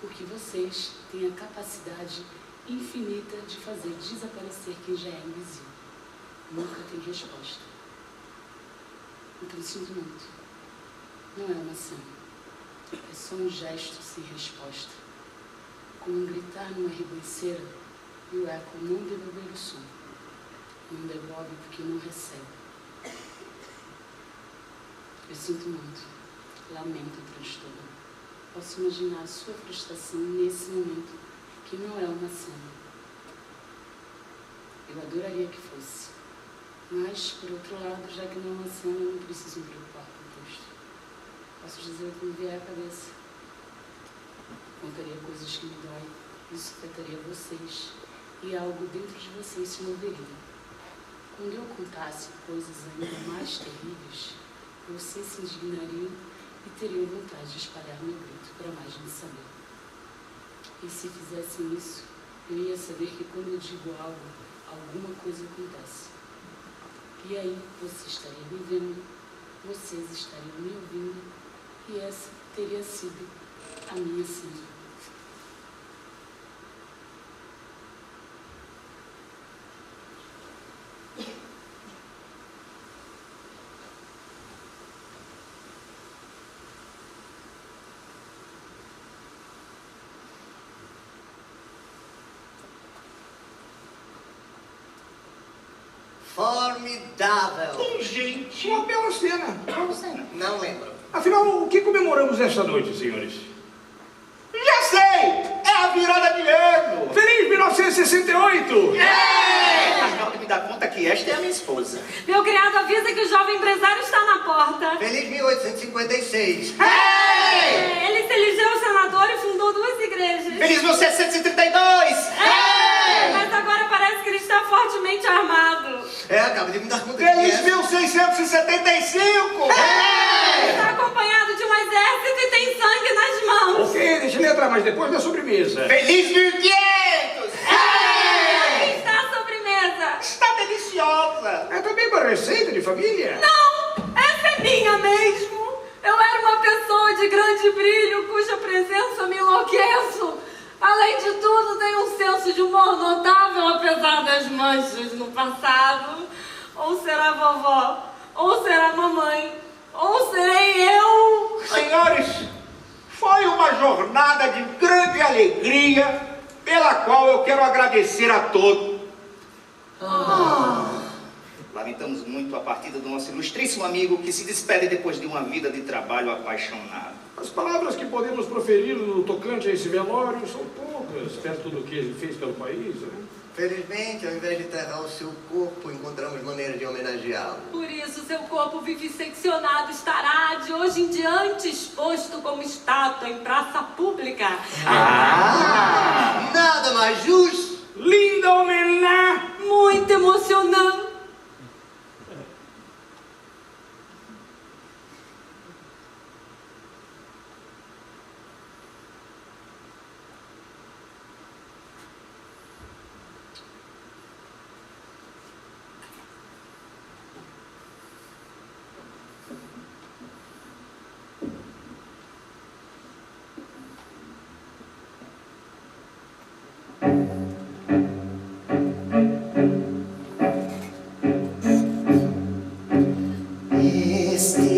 porque vocês têm a capacidade infinita de fazer desaparecer quem já é invisível. Nunca tem resposta. Então sinto muito. Não é uma cena. É só um gesto sem resposta. Como um gritar numa ribanceira e o eco não devolver o som. Não devolve porque não recebe. Eu sinto muito. Lamento o transtorno. Posso imaginar a sua frustração nesse momento, que não é uma cena. Eu adoraria que fosse. Mas, por outro lado, já que não é uma cena, eu não preciso me preocupar com o texto. Posso dizer o que me vier à cabeça. Contaria coisas que me doem. Isso afetaria vocês. E algo dentro de vocês se moveria. Quando eu contasse coisas ainda mais terríveis, vocês se indignariam e teriam vontade de espalhar meu grito para mais gente saber. E se fizessem isso, eu ia saber que quando eu digo algo, alguma coisa acontece. E aí você estaria me vendo, vocês estariam me ouvindo, e essa teria sido a minha cena. Formidável. Gente, uma bela cena. Qual cena? Não lembro. Afinal, o que comemoramos esta noite, senhores? Já sei! É a virada de ano! Feliz 1968! Mas na hora de me dar conta que esta é a minha esposa. Meu criado avisa que o jovem empresário está na porta. Feliz 1856. Ele se elegeu senador e fundou 2 igrejas. Feliz 1732! Mas agora parece que ele está fortemente armado. Acaba de me dar conta Feliz 1675! Está acompanhado de um exército e tem sangue nas mãos. Ok, deixa eu entrar mais depois da sobremesa. Feliz 1500! Aqui está a sobremesa. Está deliciosa! É também uma receita de família? Não, essa é minha mesmo. Eu era uma pessoa de grande brilho, cuja presença me enlouqueço. Além de tudo, tenho um senso de humor notável, apesar das manchas no passado. Ou será vovó, ou será mamãe, ou serei eu. Senhores, foi uma jornada de grande alegria, pela qual eu quero agradecer a todos. Lamentamos muito a partida do nosso ilustríssimo amigo que se despede depois de uma vida de trabalho apaixonado. As palavras que podemos proferir no tocante a esse velório são poucas, perto do que ele fez pelo país, né? Felizmente, ao invés de enterrar o seu corpo, encontramos maneiras de homenageá-lo. Por isso, seu corpo vivisseccionado estará, de hoje em diante, exposto como estátua em praça pública. Nada mais justo. Linda homenagem. Muito emocionante.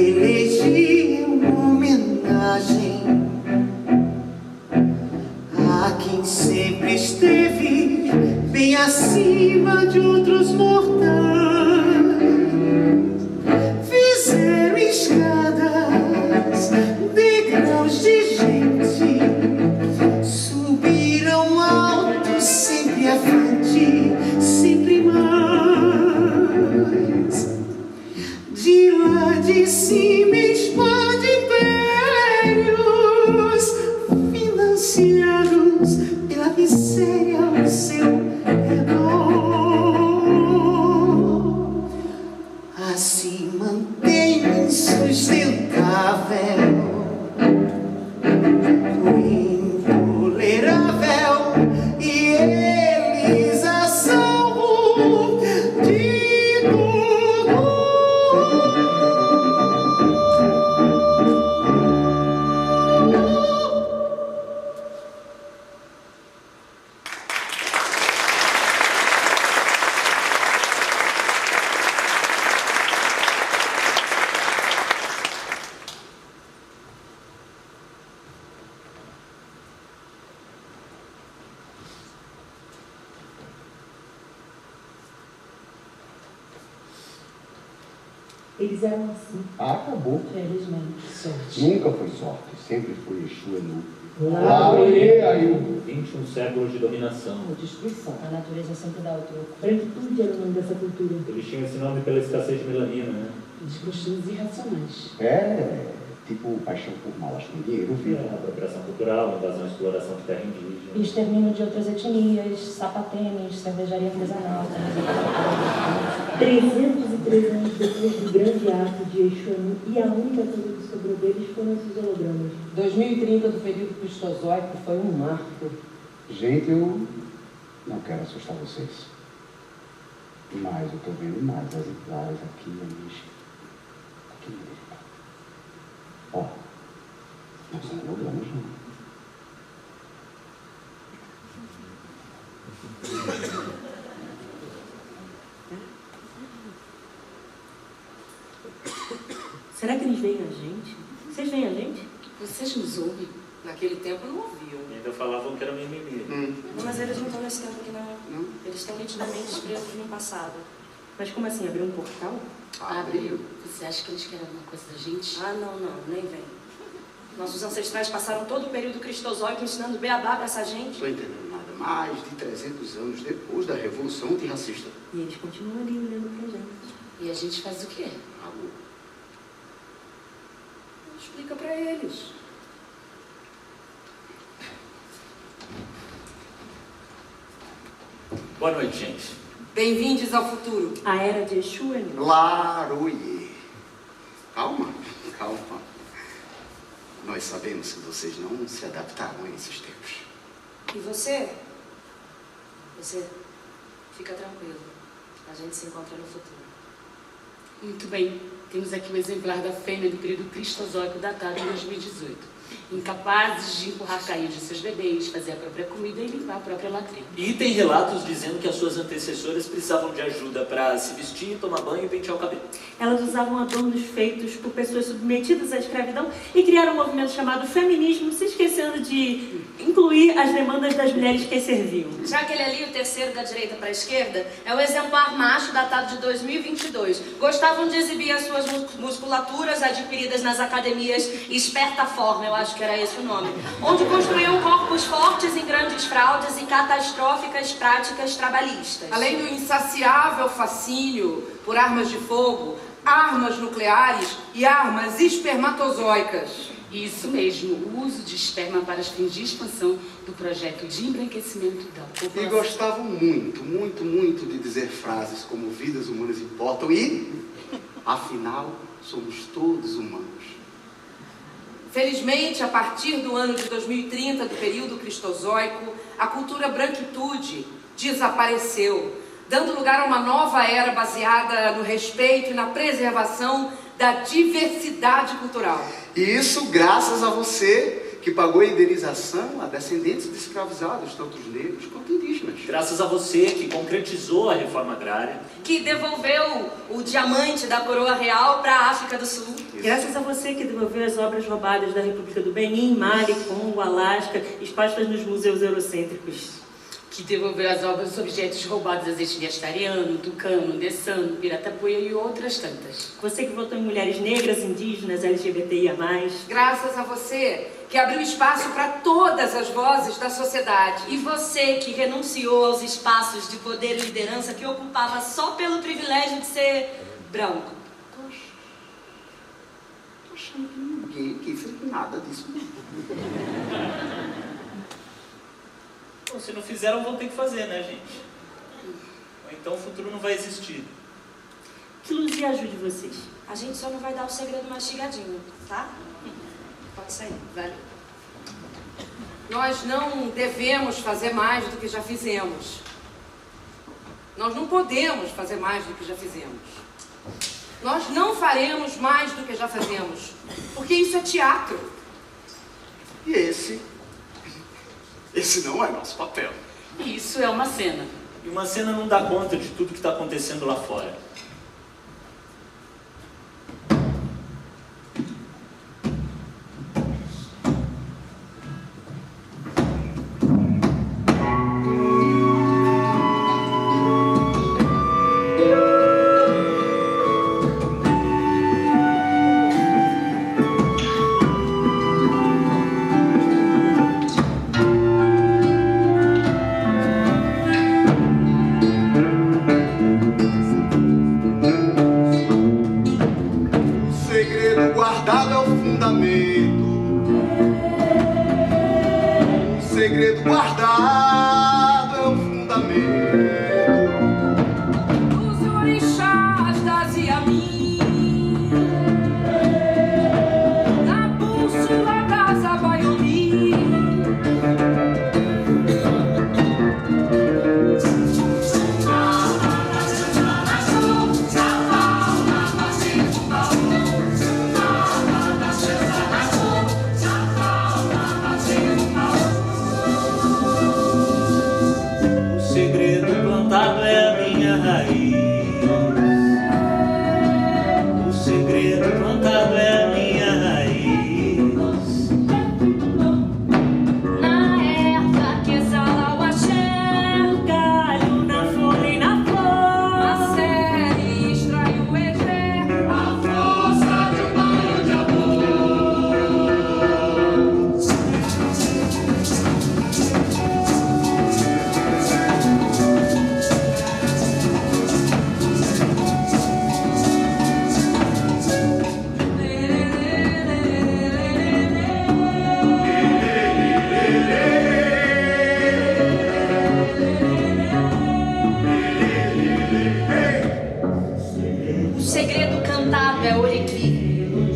elegi uma homenagem a quem sempre esteve bem acima de outros mortais. Fizeram escadas, degraus de gente, subiram alto, sempre avante, sempre mais. De lá de cima expande impérios, financiados pela miséria ao seu redor. Assim mantém insustentável o intolerável e eles a salvo de tudo. Eles eram assim. Ah, acabou. Felizmente, sorte. Nunca foi sorte, sempre foi Exu Enu. Lá, 21 séculos de dominação. Destruição. A natureza sempre dá o troco. Branquitude era o nome dessa cultura. Eles tinham esse nome pela escassez de melanina, né? Os costumes irracionais. É, tipo paixão por malas com dinheiro, viu? Apropriação cultural, invasão e exploração de terra indígena. Extermínio de outras etnias, sapatênis, cervejaria artesanal. 313 anos depois do grande ato de Exu Enu, e a única coisa que sobrou deles foram esses hologramas. 2030 do período Cristozoico foi um marco. Gente, eu não quero assustar vocês, mas eu tô vendo mais exemplares aqui mesmo. Ó, não são hologramas não. Será que eles veem a gente? Vocês veem a gente? Vocês nos ouvem? Naquele tempo não ouviam. E ainda falavam que era mimimi. Mas eles não estão nesse tempo aqui, não. Eles estão nitidamente presos no passado. Mas como assim? Abriu um portal? Abriu. Você acha que eles querem alguma coisa da gente? Ah, não, nem vem. Nossos ancestrais passaram todo o período cristozoico ensinando beabá pra essa gente. Estou entendendo nada. Mais de 300 anos depois da Revolução Antirracista. E eles continuam ali olhando pra gente. E a gente faz o quê? Explica pra eles. Boa noite, gente. Bem-vindos ao futuro. A era de Exu Enu. Laroie. Calma. Nós sabemos que vocês não se adaptaram a esses tempos. E você? Você fica tranquilo. A gente se encontra no futuro. Muito bem. Temos aqui o exemplar da fêmea do período cristozoico datado em 2018. Incapazes de empurrar caídos de seus bebês, fazer a própria comida e limpar a própria latrina. E tem relatos dizendo que as suas antecessoras precisavam de ajuda para se vestir, tomar banho e pentear o cabelo. Elas usavam adornos feitos por pessoas submetidas à escravidão e criaram um movimento chamado feminismo, se esquecendo de incluir as demandas das mulheres que as serviam. Já aquele ali, o terceiro da direita para a esquerda, é o exemplar macho datado de 2022. Gostavam de exibir as suas musculaturas adquiridas nas academias Esperta Forma, eu acho que era esse o nome, onde construíam corpos fortes em grandes fraudes e catastróficas práticas trabalhistas. Além do insaciável fascínio por armas de fogo, armas nucleares e armas espermatozoicas. Isso mesmo, o uso de esperma para fins de expansão do projeto de embranquecimento da população. E gostavam muito de dizer frases como vidas humanas importam e, afinal, somos todos humanos. Felizmente, a partir do ano de 2030, do período cristozoico, a cultura branquitude desapareceu, dando lugar a uma nova era baseada no respeito e na preservação da diversidade cultural. E isso graças a você, que pagou a indenização a descendentes de escravizados, tanto os negros quanto indígenas. Graças a você, que concretizou a reforma agrária. Que devolveu o diamante da coroa real para a África do Sul. Graças a você que devolveu as obras roubadas da República do Benin, Mali, Congo, Alasca, expostas nos museus eurocêntricos. Que devolveu as obras dos objetos roubados das etnias Tariano, Tucano, Dessano, Piratapuia e outras tantas. Você que votou em mulheres negras, indígenas, LGBTIA+. Graças a você que abriu espaço para todas as vozes da sociedade. E você que renunciou aos espaços de poder e liderança que ocupava só pelo privilégio de ser branco. Tô achando que ninguém aqui fez nada disso. Bom, se não fizeram, vão ter que fazer, né, gente? Ou então o futuro não vai existir. Que Luzia ajude vocês. A gente só não vai dar o segredo mastigadinho, tá? Pode sair, vai. Nós não devemos fazer mais do que já fizemos. Nós não podemos fazer mais do que já fizemos. Nós não faremos mais do que já fazemos, porque isso é teatro. E esse não é nosso papel. Isso é uma cena. E uma cena não dá conta de tudo que está acontecendo lá fora.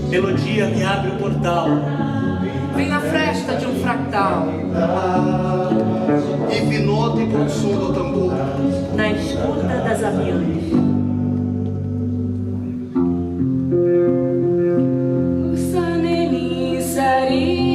Melodia me abre o portal. Vem na fresta de um fractal. Hipnote com o som do tambor. Na escuta das aviões. Sari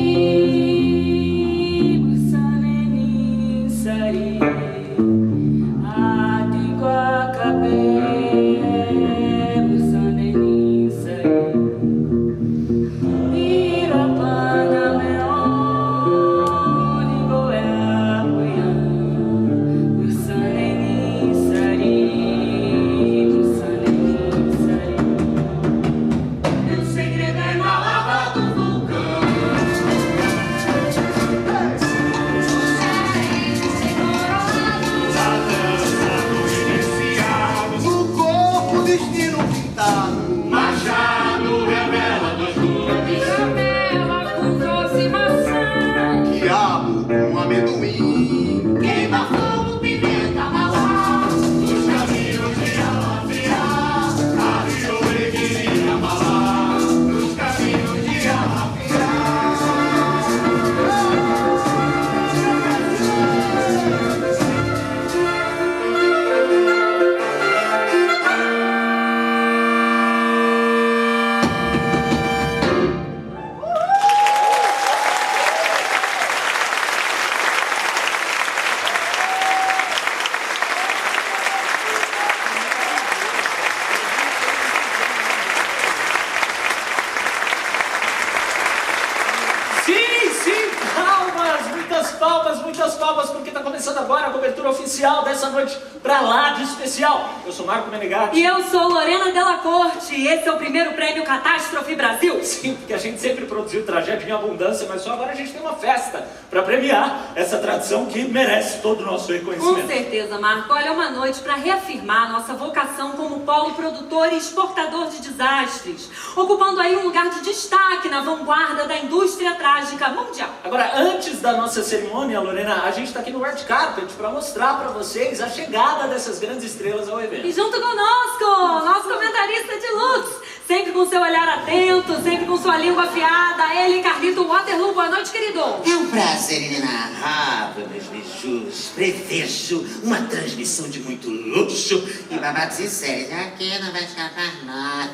muitas palmas, porque está começando agora a cobertura oficial dessa noite pra lá de especial. Eu sou Marco Menegatti. E eu sou Lorena Della Corte, e esse é o primeiro prêmio Catástrofe Brasil. Sim, porque a gente sempre produziu tragédia em abundância, mas só agora a gente tem uma festa para premiar essa tradição que merece todo o nosso reconhecimento. Com certeza, Marco. Olha, é uma noite para reafirmar nossa vocação como polo produtor e exportador de desastres, ocupando aí um lugar de destaque na vanguarda da indústria trágica mundial. Agora, antes da nossa cerimônia, Lorena, a gente está aqui no Red Carpet para mostrar para vocês a chegada dessas grandes estrelas ao evento. E junto conosco, nosso comentarista de looks, sempre com seu olhar atento, sempre com sua língua afiada, ele, Carlito Waterloo. Boa noite, querido. É um prazer inenarrável, meus bijus. Prevejo uma transmissão de muito luxo e babado sincero. Aqui não vai escapar nada.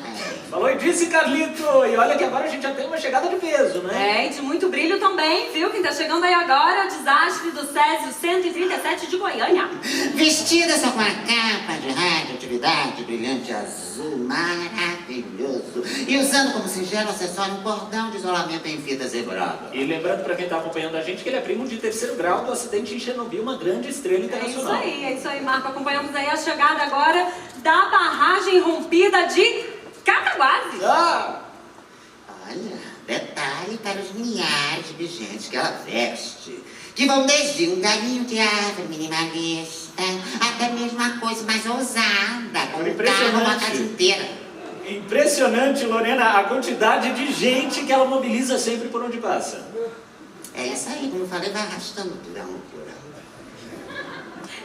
Falou e disse, Carlito. E olha que agora a gente já tem uma chegada de peso, né? É, e de muito brilho também, viu? Quem tá chegando aí agora é o desastre do Césio 137 de Goiânia. Vestida só com a capa de radioatividade brilhante azul, maravilhoso. E usando como singelo acessório um cordão de isolamento em fita zebrada. E lembrando para quem está acompanhando a gente que ele é primo de 3º grau do acidente em Chernobyl, uma grande estrela internacional. É isso aí, Marco. Acompanhamos aí a chegada agora da barragem rompida de Cataguases. Olha, detalhe para os milhares de gente que ela veste, que vão desde um galinho de árvore minimalista até mesmo uma coisa mais ousada, como um carro uma casa inteira. Impressionante, Lorena, a quantidade de gente que ela mobiliza sempre por onde passa. É isso aí, como eu falei, vai arrastando tudo, é uma loucura.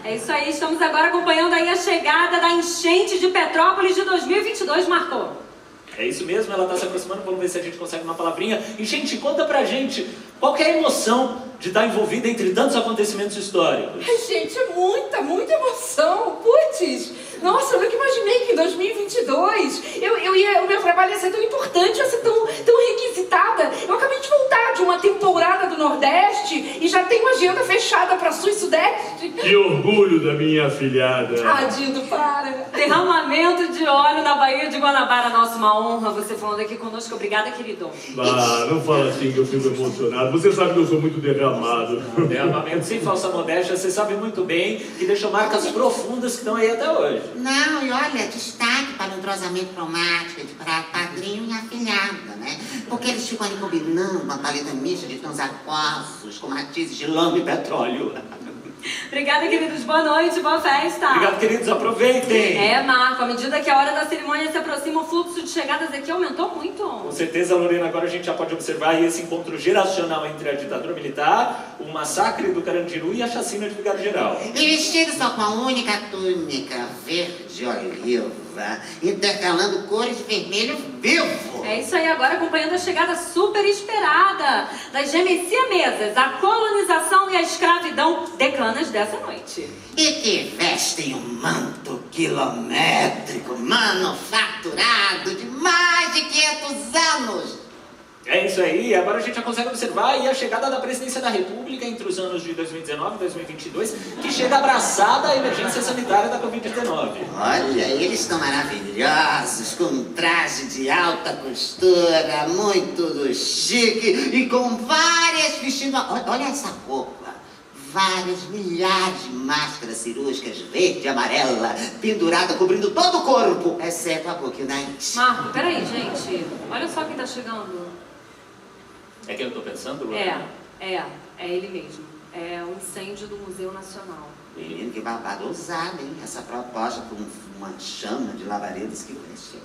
É isso aí, estamos agora acompanhando aí a chegada da enchente de Petrópolis de 2022, Marco. É isso mesmo, ela está se aproximando, vamos ver se a gente consegue uma palavrinha. E, gente, conta pra gente, qual que é a emoção de estar envolvida entre tantos acontecimentos históricos? Ai, gente, é muita emoção. Putz, nossa, eu nunca imaginei que em 2022 o meu trabalho ia ser tão importante, ia ser tão requisitada. Eu acabei de voltar de uma temporada do Nordeste e já tenho agenda fechada para Sul e Sudeste. Que orgulho da minha afilhada. Ah, Dindo, para. Derramamento de óleo na Baía de Guanabara, nossa, uma honra você falando aqui conosco. Obrigada, querido. Ah, não fala assim que eu fico emocionado. Você sabe que eu sou muito derramado. Derramamento sem falsa modéstia, você sabe muito bem que deixou marcas profundas que estão aí até hoje. Não, e olha, destaque para o entrosamento cromático de padrinho e afilhada, né? Porque eles ficam ali combinando uma paleta mista de tons aquosos com matizes de lama e petróleo. Obrigada, queridos. Boa noite, boa festa. Obrigado, queridos. Aproveitem. É, Marco, à medida que a hora da cerimônia se aproxima, o fluxo de chegadas aqui aumentou muito. Com certeza, Lorena, agora a gente já pode observar esse encontro geracional entre a ditadura militar, o massacre do Carandiru e a chacina de Vigário Geral. E vestido só com a única túnica verde oliva, intercalando cores de vermelho vivo. É isso aí, agora acompanhando a chegada super esperada das gêmeas siamesas, a colonização e a escravidão decanas dessa noite. E que vestem um manto quilométrico manufaturado de mais de 500 anos. É isso aí, agora a gente já consegue observar aí a chegada da presidência da República entre os anos de 2019 e 2022, que chega abraçada à emergência sanitária da Covid-19. Olha, eles estão maravilhosos, com um traje de alta costura, muito chique e com várias vestindo... Olha essa roupa. Várias milhares de máscaras cirúrgicas verde e amarela, pendurada, cobrindo todo o corpo, exceto a boca e o nariz. Marco, peraí, gente. Olha só quem tá chegando. É quem eu tô pensando, Lorena? É ele mesmo. É o incêndio do Museu Nacional. Menino, que babado ousado, hein? Essa proposta com uma chama de labaredas que cresceu.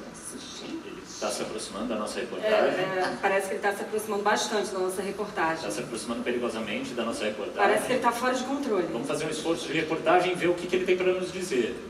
Ele está se aproximando da nossa reportagem. Parece que ele está se aproximando bastante da nossa reportagem. Está se aproximando perigosamente da nossa reportagem. Parece que ele está fora de controle. Vamos fazer um esforço de reportagem e ver o que ele tem para nos dizer.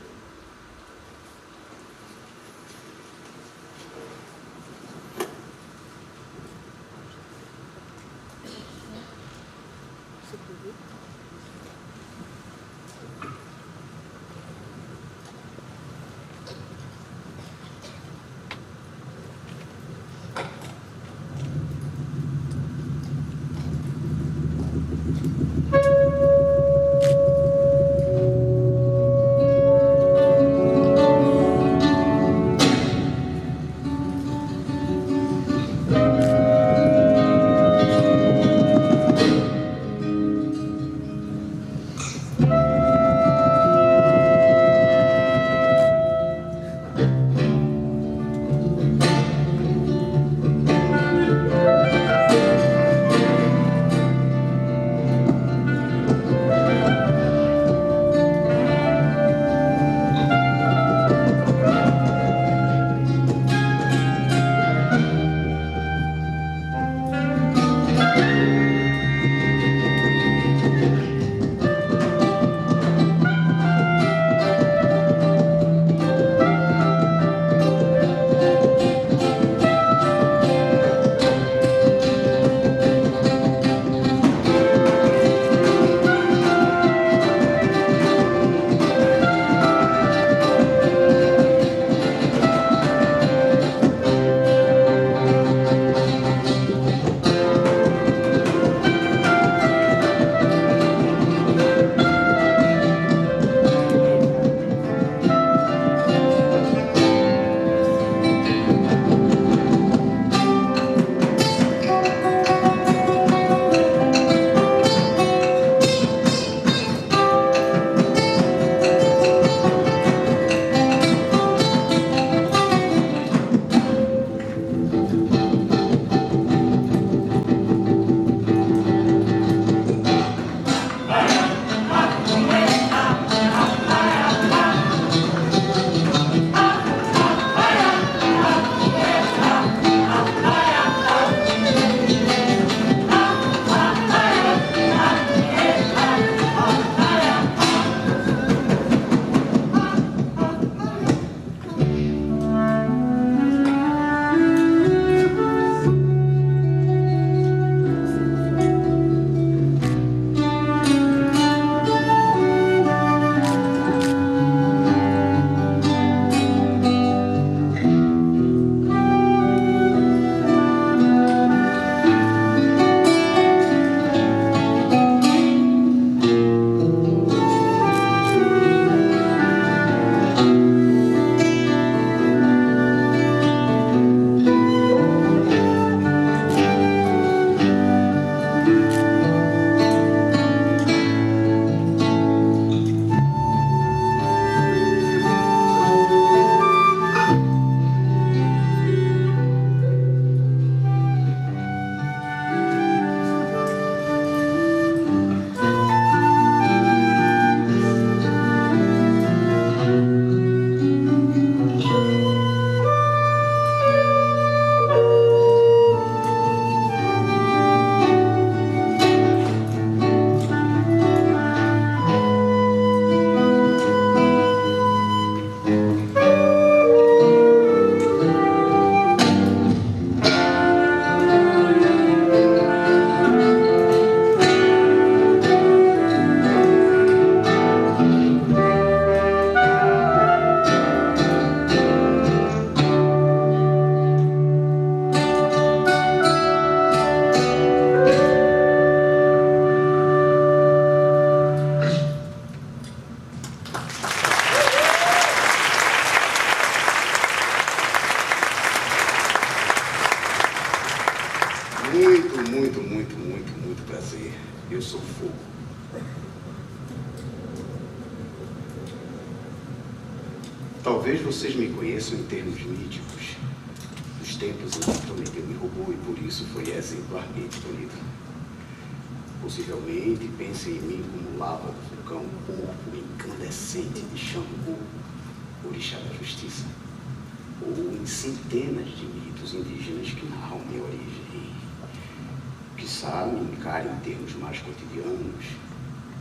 Muito prazer. Eu sou fogo. Talvez vocês me conheçam em termos míticos, dos tempos em que Prometeu me roubou e por isso foi exemplarmente bonito. Possivelmente pensem em mim como lava do vulcão, corpo incandescente de Xangô, orixá da justiça, ou em centenas de mitos indígenas que narram minha origem. Quiçá me encare em termos mais cotidianos,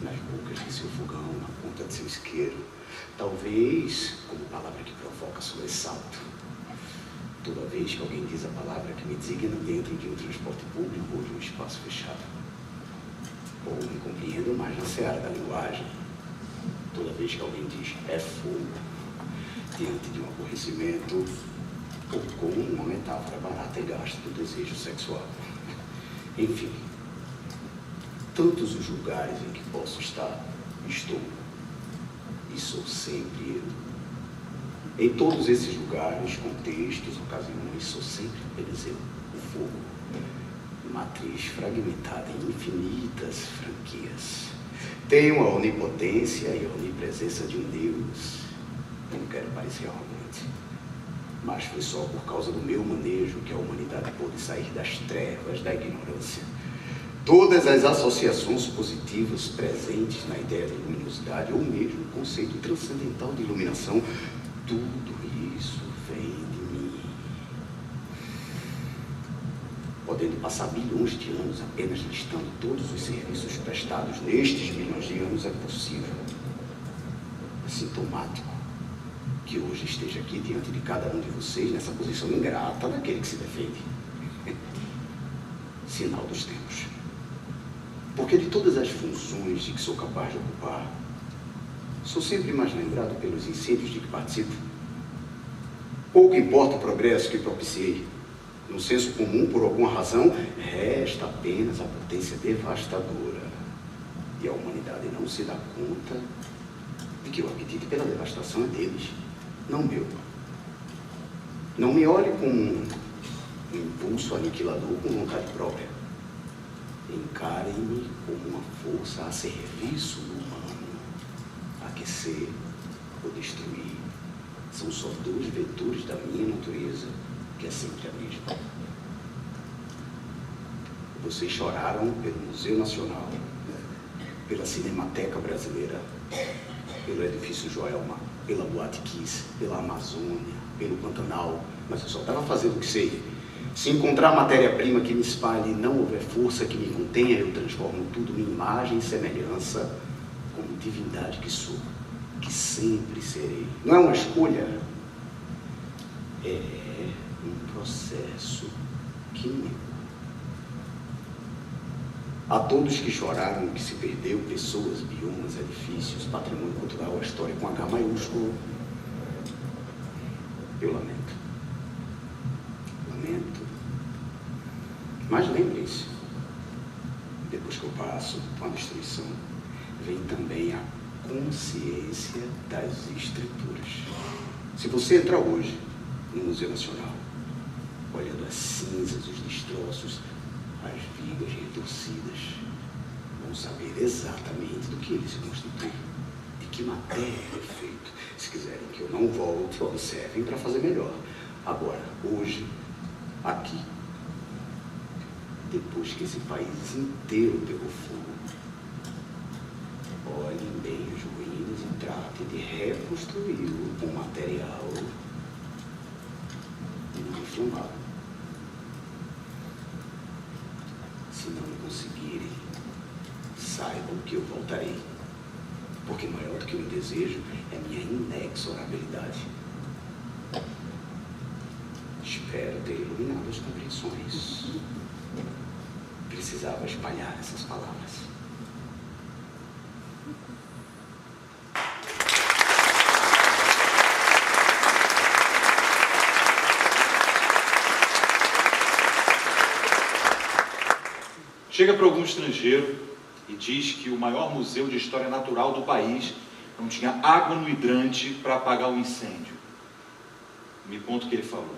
nas bocas de seu fogão, na ponta de seu isqueiro, talvez como palavra que provoca sobressalto. Toda vez que alguém diz a palavra que me designa dentro de um transporte público ou de um espaço fechado. Ou me compreendo mais na seara da linguagem. Toda vez que alguém diz é fogo, diante de um aborrecimento, ou como uma metáfora barata e gasta do desejo sexual. Enfim, tantos os lugares em que posso estar, estou. E sou sempre eu. Em todos esses lugares, contextos, ocasiões, sou sempre apenas eu, o fogo. Matriz fragmentada em infinitas franquias. Tenho a onipotência e a onipresença de um Deus. Eu não quero parecer arrogante, mas foi só por causa do meu manejo que a humanidade pôde sair das trevas da ignorância. Todas as associações positivas presentes na ideia de luminosidade, ou mesmo o conceito transcendental de iluminação, tudo isso vem de mim. Podendo passar bilhões de anos apenas listando todos os serviços prestados nestes bilhões de anos, é possível. É sintomático que hoje esteja aqui diante de cada um de vocês nessa posição ingrata daquele que se defende. Sinal dos tempos. Porque de todas as funções de que sou capaz de ocupar, sou sempre mais lembrado pelos incêndios de que participo. Pouco importa o progresso que propiciei. No senso comum, por alguma razão, resta apenas a potência devastadora. E a humanidade não se dá conta de que o apetite pela devastação é deles, não meu. Não me olhe como um impulso aniquilador com vontade própria. Encarem-me como uma força a serviço do humano. Aquecer ou destruir são só dois vetores da minha natureza, que é sempre a mesma. Vocês choraram pelo Museu Nacional, pela Cinemateca Brasileira, pelo Edifício Joelma, pela Boate Kiss, pela Amazônia, pelo Pantanal, mas eu só estava fazendo o que sei. Se encontrar matéria-prima que me espalhe e não houver força que me contenha, eu transformo tudo em imagem e semelhança, como divindade que sou, que sempre serei. Não é uma escolha, é um processo químico. A todos que choraram o que se perdeu, pessoas, biomas, edifícios, patrimônio cultural, a história com H maiúsculo, eu lamento. Mas lembrem-se, depois que eu passo com a destruição, vem também a consciência das estruturas. Se você entrar hoje no Museu Nacional, olhando as cinzas, os destroços, as vigas retorcidas, vão saber exatamente do que ele se constitui, de que matéria é feito. Se quiserem que eu não volte, observem para fazer melhor. Agora, hoje, aqui, depois que esse país inteiro pegou fogo, olhem bem as ruínas e tratem de reconstruí-lo com material não inflamado. Se não conseguirem, saibam que eu voltarei, porque maior do que o meu desejo é minha inexorabilidade. Espero ter iluminado as compreensões. Precisava espalhar essas palavras. Chega para algum estrangeiro e diz que o maior museu de história natural do país não tinha água no hidrante para apagar o incêndio. Me conta o que ele falou.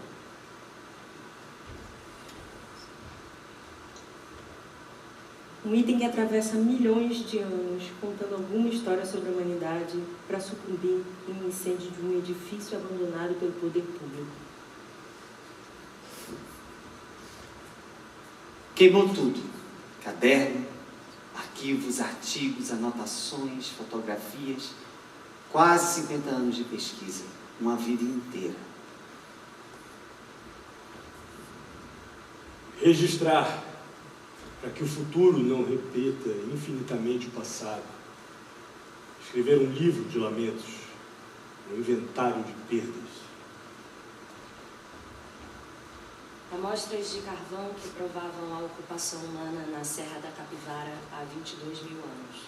Um item que atravessa milhões de anos, contando alguma história sobre a humanidade, para sucumbir em um incêndio de um edifício abandonado pelo poder público. Queimou tudo. Caderno, arquivos, artigos, anotações, fotografias. Quase 50 anos de pesquisa. Uma vida inteira. Registrar, para que o futuro não repita infinitamente o passado. Escrever um livro de lamentos, um inventário de perdas. Amostras de carvão que provavam a ocupação humana na Serra da Capivara há 22 mil anos.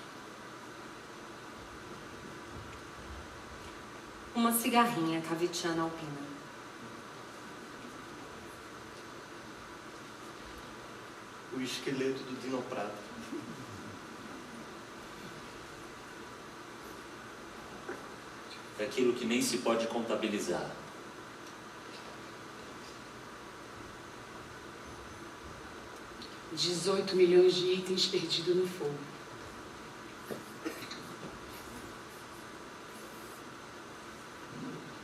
Uma cigarrinha cavitiana alpina. O esqueleto do Dinoprato. Aquilo que nem se pode contabilizar. $18 milhões de itens perdidos no fogo.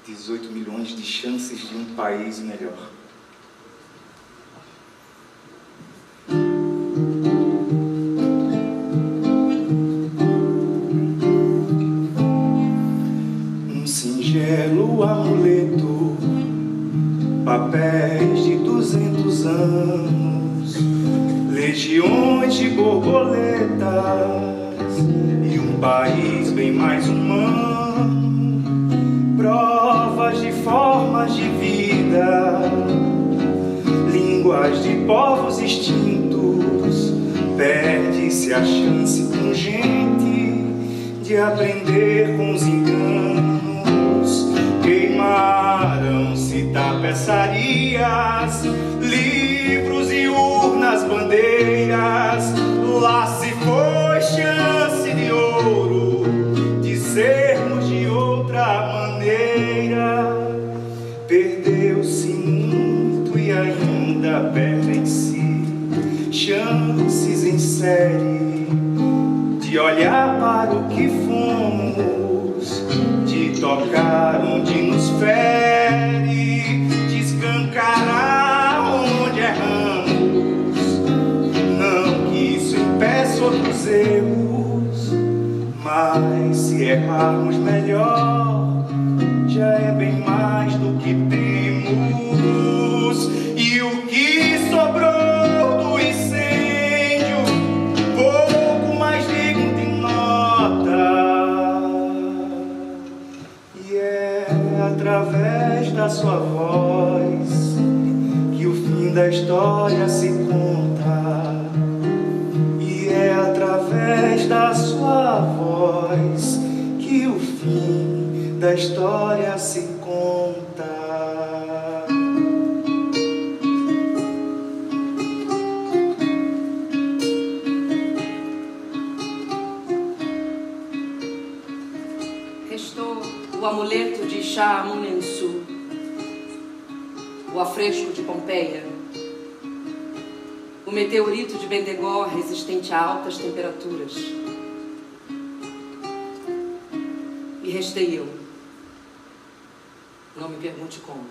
$18 milhões de chances de um país melhor. Um singelo amuleto, papéis de 200 anos, legiões de borboletas e um país bem mais humano, provas de formas de vida, línguas de povos extintos, perde-se a chance pungente de aprender com os enganos, queimaram-se tapeçarias, livros e urnas, bandeiras, lá se foi chance de ouro, de sermos de outra maneira, perdeu-se muito e ainda perdem-se chances em série, de olhar para o que fomos, de tocar onde nos fere, de escancarar onde erramos, não que isso impeça outros erros, mas se errarmos melhor, já é bem mais do que temos, e o que sobrou do incêndio, pouco mais digno de nota, e é através da sua voz que o fim da história se conta, e é através da sua voz que o fim da história se conta. Restou o amuleto de Shah-Munensu, o afresco de Pompeia, o meteorito de Bendegor resistente a altas temperaturas. E restei eu. Não me pergunte como.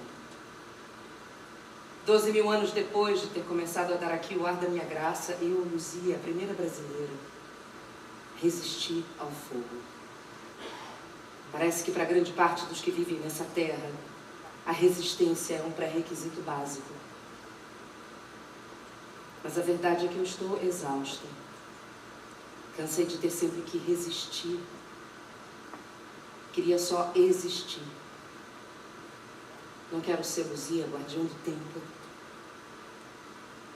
12 mil anos depois de ter começado a dar aqui o ar da minha graça, eu, Luzia, a primeira brasileira, resisti ao fogo. Parece que para grande parte dos que vivem nessa terra, a resistência é um pré-requisito básico. Mas a verdade é que eu estou exausta. Cansei de ter sempre que resistir. Queria só existir. Não quero ser Luzia, guardiã do tempo.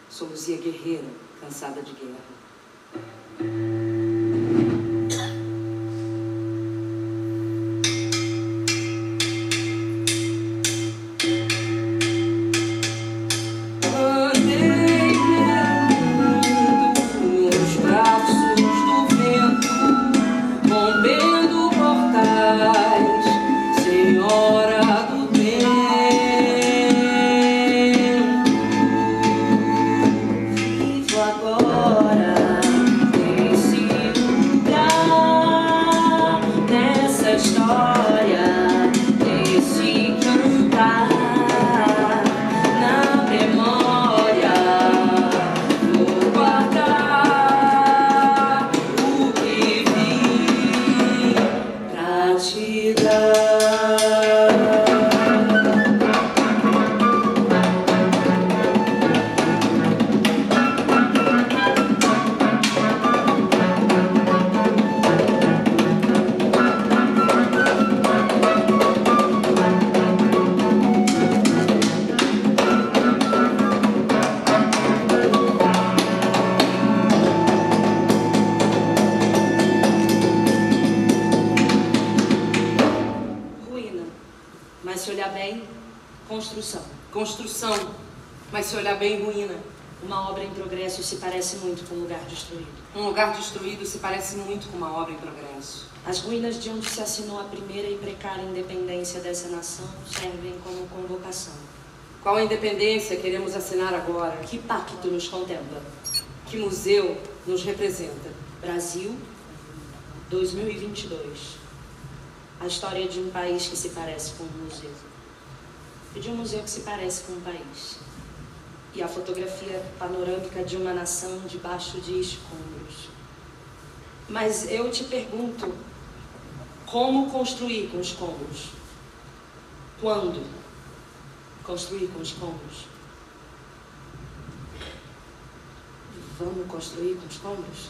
Sou Luzia guerreira, cansada de guerra. Agora construção. Construção, mas se olhar bem, ruína. Uma obra em progresso se parece muito com um lugar destruído. Um lugar destruído se parece muito com uma obra em progresso. As ruínas de onde se assinou a primeira e precária independência dessa nação servem como convocação. Qual a independência queremos assinar agora? Que pacto nos contempla? Que museu nos representa? Brasil, 2022. A história de um país que se parece com um museu. E de um museu que se parece com um país. E a fotografia panorâmica de uma nação debaixo de escombros. Mas eu te pergunto, como construir com escombros? Quando construir com escombros? Vamos construir com escombros?